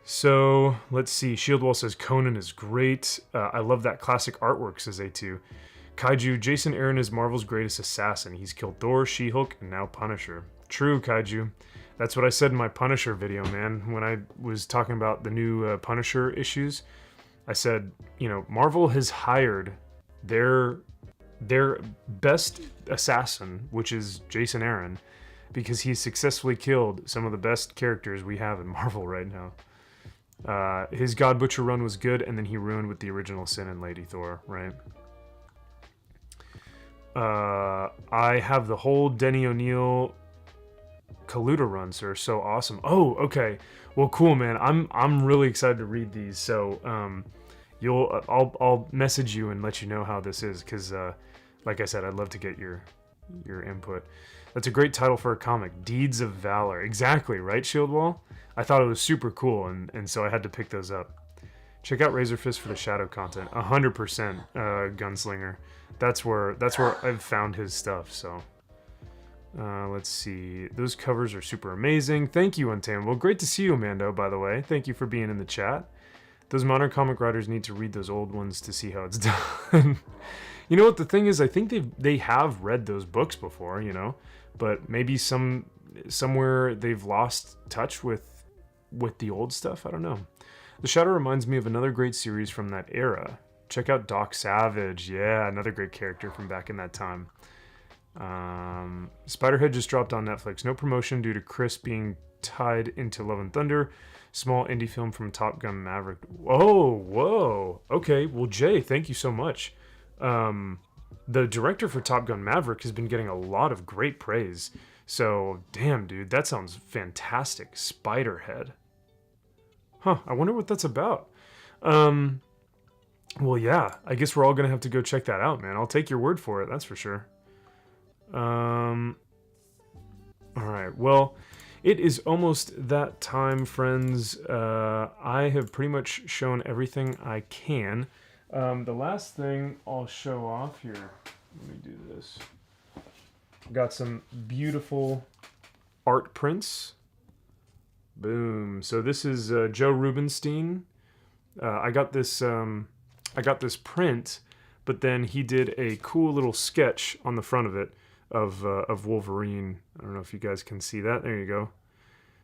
So let's see. Shieldwall says Conan is great. I love that classic artwork, says A2. Kaiju, Jason Aaron is Marvel's greatest assassin. He's killed Thor, She-Hulk, and now Punisher. True, Kaiju. That's what I said in my Punisher video, man. When I was talking about the new Punisher issues, I said, you know, Marvel has hired their best assassin, which is Jason Aaron, because he's successfully killed some of the best characters we have in Marvel right now. His God Butcher run was good, and then he ruined with the original Sin and Lady Thor, right? I have the whole Denny O'Neil Kaluta run, sir. So awesome. Oh, okay. Well, cool, man. I'm really excited to read these. So, I'll message you and let you know how this is, because, like I said, I'd love to get your input. That's a great title for a comic, Deeds of Valor. Exactly, right, Shieldwall? I thought it was super cool, and so I had to pick those up. Check out Razor Fist for the Shadow content. 100%, Gunslinger. That's where I've found his stuff. So let's see. Those covers are super amazing. Thank you, Untamable. Great to see you, Amando, by the way. Thank you for being in the chat. Those modern comic writers need to read those old ones to see how it's done. You know what the thing is? I think they have read those books before, you know, but maybe somewhere they've lost touch with the old stuff. I don't know. The Shadow reminds me of another great series from that era. Check out Doc Savage. Yeah, another great character from back in that time. Spiderhead just dropped on Netflix. No promotion due to Chris being tied into Love and Thunder. Small indie film from Top Gun Maverick. Whoa. Okay, well, Jay, thank you so much. The director for Top Gun Maverick has been getting a lot of great praise. So, damn, dude, that sounds fantastic. Spiderhead. Huh, I wonder what that's about. Well, yeah, I guess we're all going to have to go check that out, man. I'll take your word for it, that's for sure. All right, well, It is almost that time, friends. I have pretty much shown everything I can. The last thing I'll show off here, let me do this. Got some beautiful art prints. Boom. So this is Joe Rubenstein. I got this print, but then he did a cool little sketch on the front of it of Wolverine. I don't know if you guys can see that. There you go.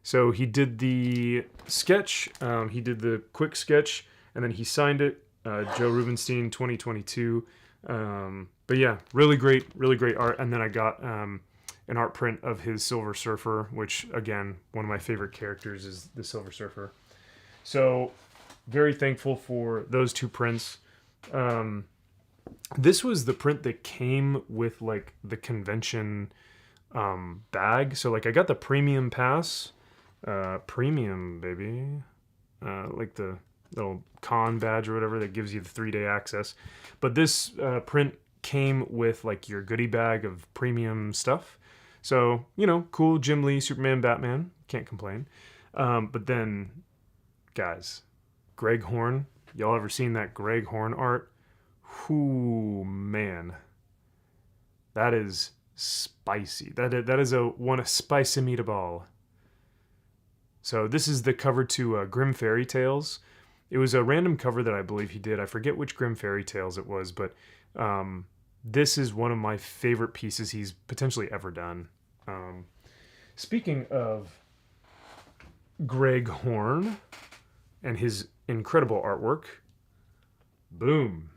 So he did the sketch. He did the quick sketch, and then he signed it. Joe Rubenstein, 2022. But yeah, really great art. And then I got an art print of his Silver Surfer, which again, one of my favorite characters is the Silver Surfer. So very thankful for those two prints. This was the print that came with like the convention bag. So like I got the premium pass, premium baby, like the little con badge or whatever that gives you the 3-day access. But this print came with like your goodie bag of premium stuff. So, you know, cool. Jim Lee, Superman, Batman. Can't complain. But then, guys, Greg Horn. Y'all ever seen that Greg Horn art? Whoo, man. That is spicy. That is a spicy meatball. So this is the cover to Grim Fairy Tales. It was a random cover that I believe he did. I forget which Grim Fairy Tales it was, but this is one of my favorite pieces he's potentially ever done. Speaking of Greg Horn and his incredible artwork, boom.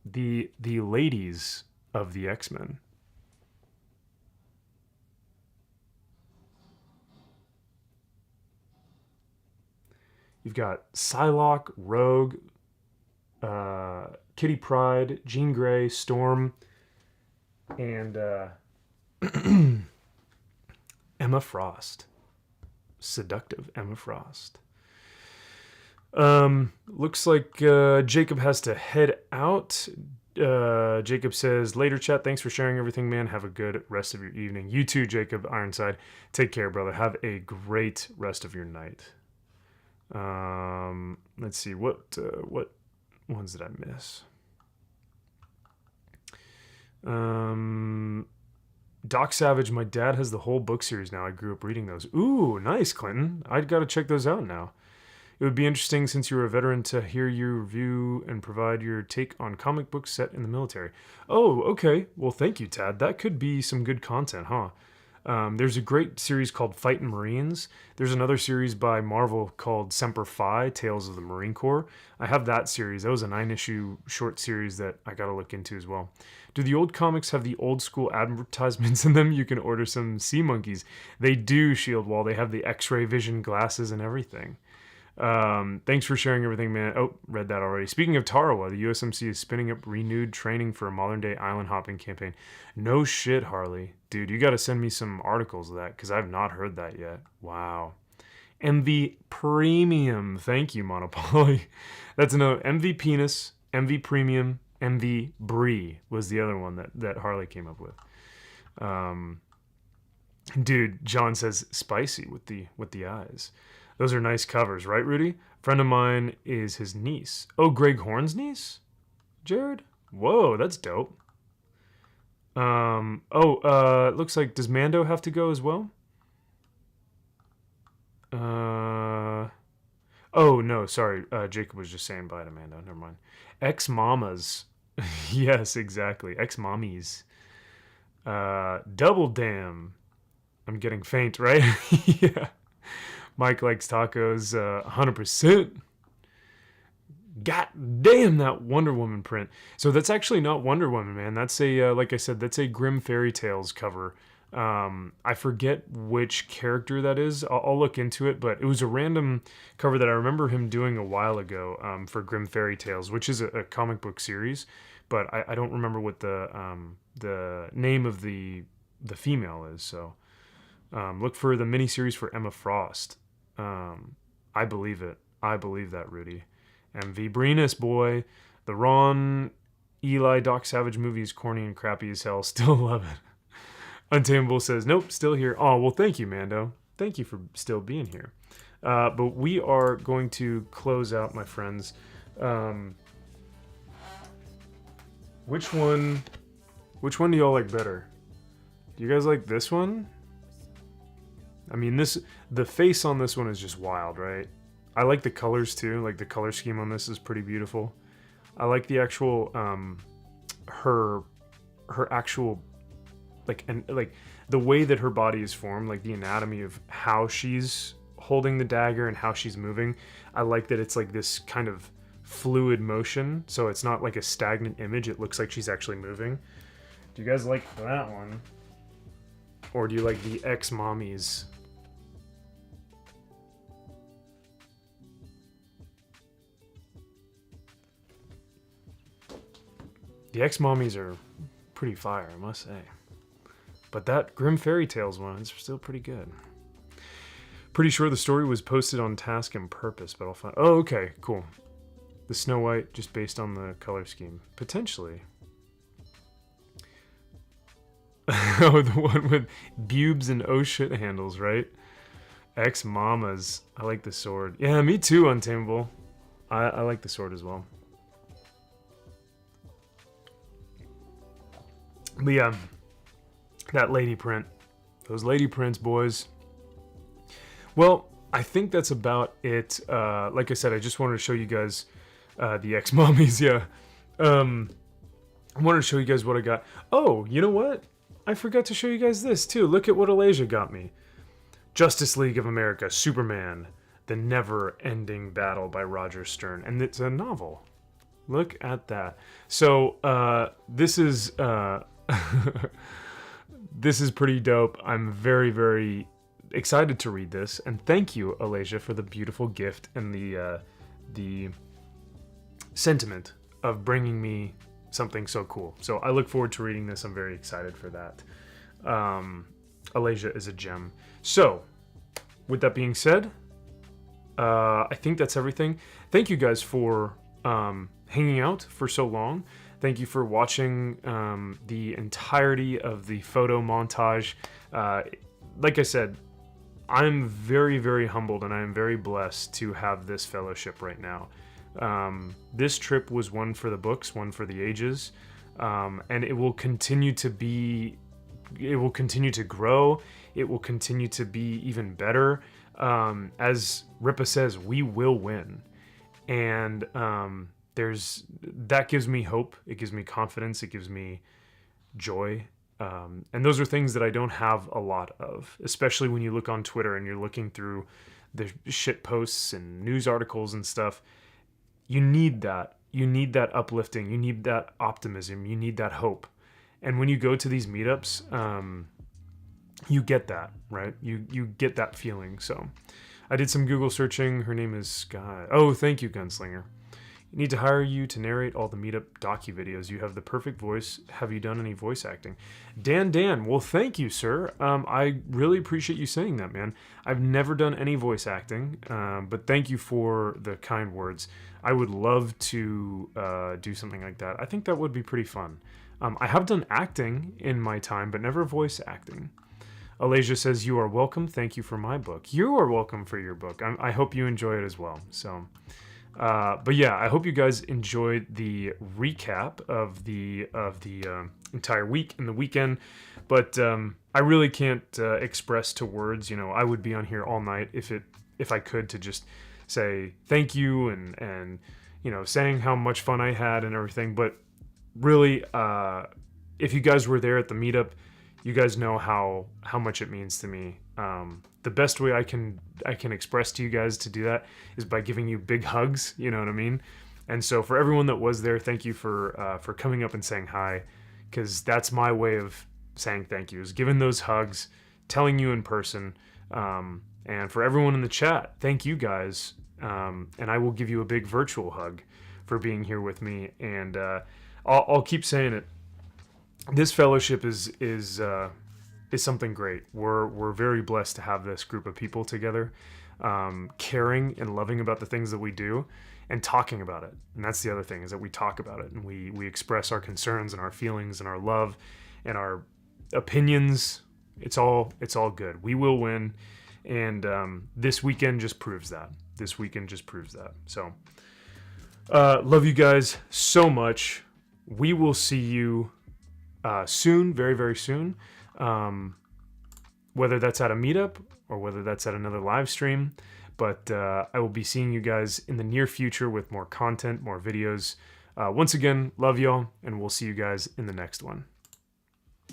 The ladies of the X-Men. You've got Psylocke, Rogue, Kitty Pryde, Jean Grey, Storm, and Emma Frost. Seductive Emma Frost. Looks like Jacob has to head out. Jacob says, later chat, thanks for sharing everything, man. Have a good rest of your evening. You too, Jacob Ironside. Take care, brother. Have a great rest of your night. Let's see, what ones did I miss? Doc Savage, my dad has the whole book series now. I grew up reading those. Ooh, nice, Clinton. I'd got to check those out now. It would be interesting, since you're a veteran, to hear you review and provide your take on comic books set in the military. Oh, okay. Well, thank you, Tad. That could be some good content, huh? There's a great series called Fightin' Marines. There's another series by Marvel called Semper Fi, Tales of the Marine Corps. I have that series. That was a 9-issue short series that I got to look into as well. Do the old comics have the old school advertisements in them? You can order some sea monkeys. They do, Shield Wall. They have the X-ray vision glasses and everything. Thanks for sharing everything, man. Oh, read that already. Speaking of Tarawa, the USMC is spinning up renewed training for a modern-day island hopping campaign. No shit, Harley. Dude, you got to send me some articles of that, because I've not heard that yet. Wow. MV Premium. Thank you, Monopoly. That's another. MV Penis, MV Premium, MV Brie was the other one that Harley came up with. Dude, John says spicy with the eyes. Those are nice covers, right, Rudy? Friend of mine is his niece. Oh, Greg Horn's niece? Jared? Whoa, that's dope. It looks like, does Mando have to go as well? Oh, no, sorry. Jacob was just saying bye to Mando. Never mind. Ex-mamas. Yes, exactly. Ex-mommies. Double damn. I'm getting faint, right? Yeah. Mike likes tacos, 100%. God damn, that Wonder Woman print. So that's actually not Wonder Woman, man. That's a, like I said, that's a Grim Fairy Tales cover. I forget which character that is. I'll look into it, but it was a random cover that I remember him doing a while ago for Grim Fairy Tales, which is a comic book series, but I don't remember what the name of the female is. So look for the miniseries for Emma Frost. I believe it. I believe that, Rudy. MV Brenus, boy. The Ron Eli Doc Savage movie is corny and crappy as hell. Still love it. Untamable says, nope, still here. Oh, well, thank you, Mando. Thank you for still being here. But we are going to close out, my friends. Which one do y'all like better? Do you guys like this one? I mean, the face on this one is just wild, right? I like the colors too. Like the color scheme on this is pretty beautiful. I like the actual her actual like the way that her body is formed, like the anatomy of how she's holding the dagger and how she's moving. I like that it's like this kind of fluid motion, so it's not like a stagnant image. It looks like she's actually moving. Do you guys like that one? Or do you like the ex-mommies? The ex-mommies are pretty fire, I must say. But that Grim Fairy Tales one is still pretty good. Pretty sure the story was posted on Task and Purpose, but I'll find... Oh, okay, cool. The Snow White, just based on the color scheme. Potentially. Oh, the one with bubes and oh shit handles, right? Ex-mamas. I like the sword. Yeah, me too, Untamable. I like the sword as well. But yeah, that lady print. Those lady prints, boys. Well, I think that's about it. Like I said, I just wanted to show you guys the ex-mommies, yeah. I wanted to show you guys what I got. Oh, you know what? I forgot to show you guys this, too. Look at what Alasia got me. Justice League of America, Superman, The Never-Ending Battle by Roger Stern. And it's a novel. Look at that. So, this is... this is pretty dope. I'm very, very excited to read this. And thank you, Alasia, for the beautiful gift and the sentiment of bringing me something so cool. So I look forward to reading this. I'm very excited for that. Alasia is a gem. So, with that being said, I think that's everything. Thank you guys for hanging out for so long. Thank you for watching the entirety of the photo montage. Like I said, I'm very, very humbled and I am very blessed to have this fellowship right now. This trip was one for the books, one for the ages, and it will continue to be, it will continue to grow, it will continue to be even better. As Ripa says, we will win. And that gives me hope, it gives me confidence, it gives me joy. And those are things that I don't have a lot of, especially when you look on Twitter and you're looking through the shit posts and news articles and stuff. You need that. You need that uplifting. You need that optimism. You need that hope. And when you go to these meetups, you get that, right? You get that feeling. So I did some Google searching. Her name is Sky. Oh, thank you, Gunslinger. Need to hire you to narrate all the Meetup docu-videos. You have the perfect voice. Have you done any voice acting? Dan, well, thank you, sir. I really appreciate you saying that, man. I've never done any voice acting, but thank you for the kind words. I would love to do something like that. I think that would be pretty fun. I have done acting in my time, but never voice acting. Alasia says, you are welcome. Thank you for my book. You are welcome for your book. I hope you enjoy it as well. So... but yeah, I hope you guys enjoyed the recap of the entire week and the weekend. But I really can't express to words. You know, I would be on here all night if I could, to just say thank you and you know, saying how much fun I had and everything. But really, if you guys were there at the meetup, you guys know how much it means to me. The best way I can express to you guys to do that is by giving you big hugs. You know what I mean? And so for everyone that was there, thank you for coming up and saying hi, because that's my way of saying thank you, is giving those hugs, telling you in person. And for everyone in the chat, thank you guys. And I will give you a big virtual hug for being here with me. And I'll keep saying it. This fellowship is something great. We're very blessed to have this group of people together, caring and loving about the things that we do and talking about it. And that's the other thing, is that we talk about it and we express our concerns and our feelings and our love and our opinions. It's all good. We will win, and this weekend just proves that. This weekend just proves that. So, love you guys so much. We will see you soon, very, very soon. Whether that's at a meetup or whether that's at another live stream. But I will be seeing you guys in the near future with more content, more videos. Once again, love y'all, and we'll see you guys in the next one.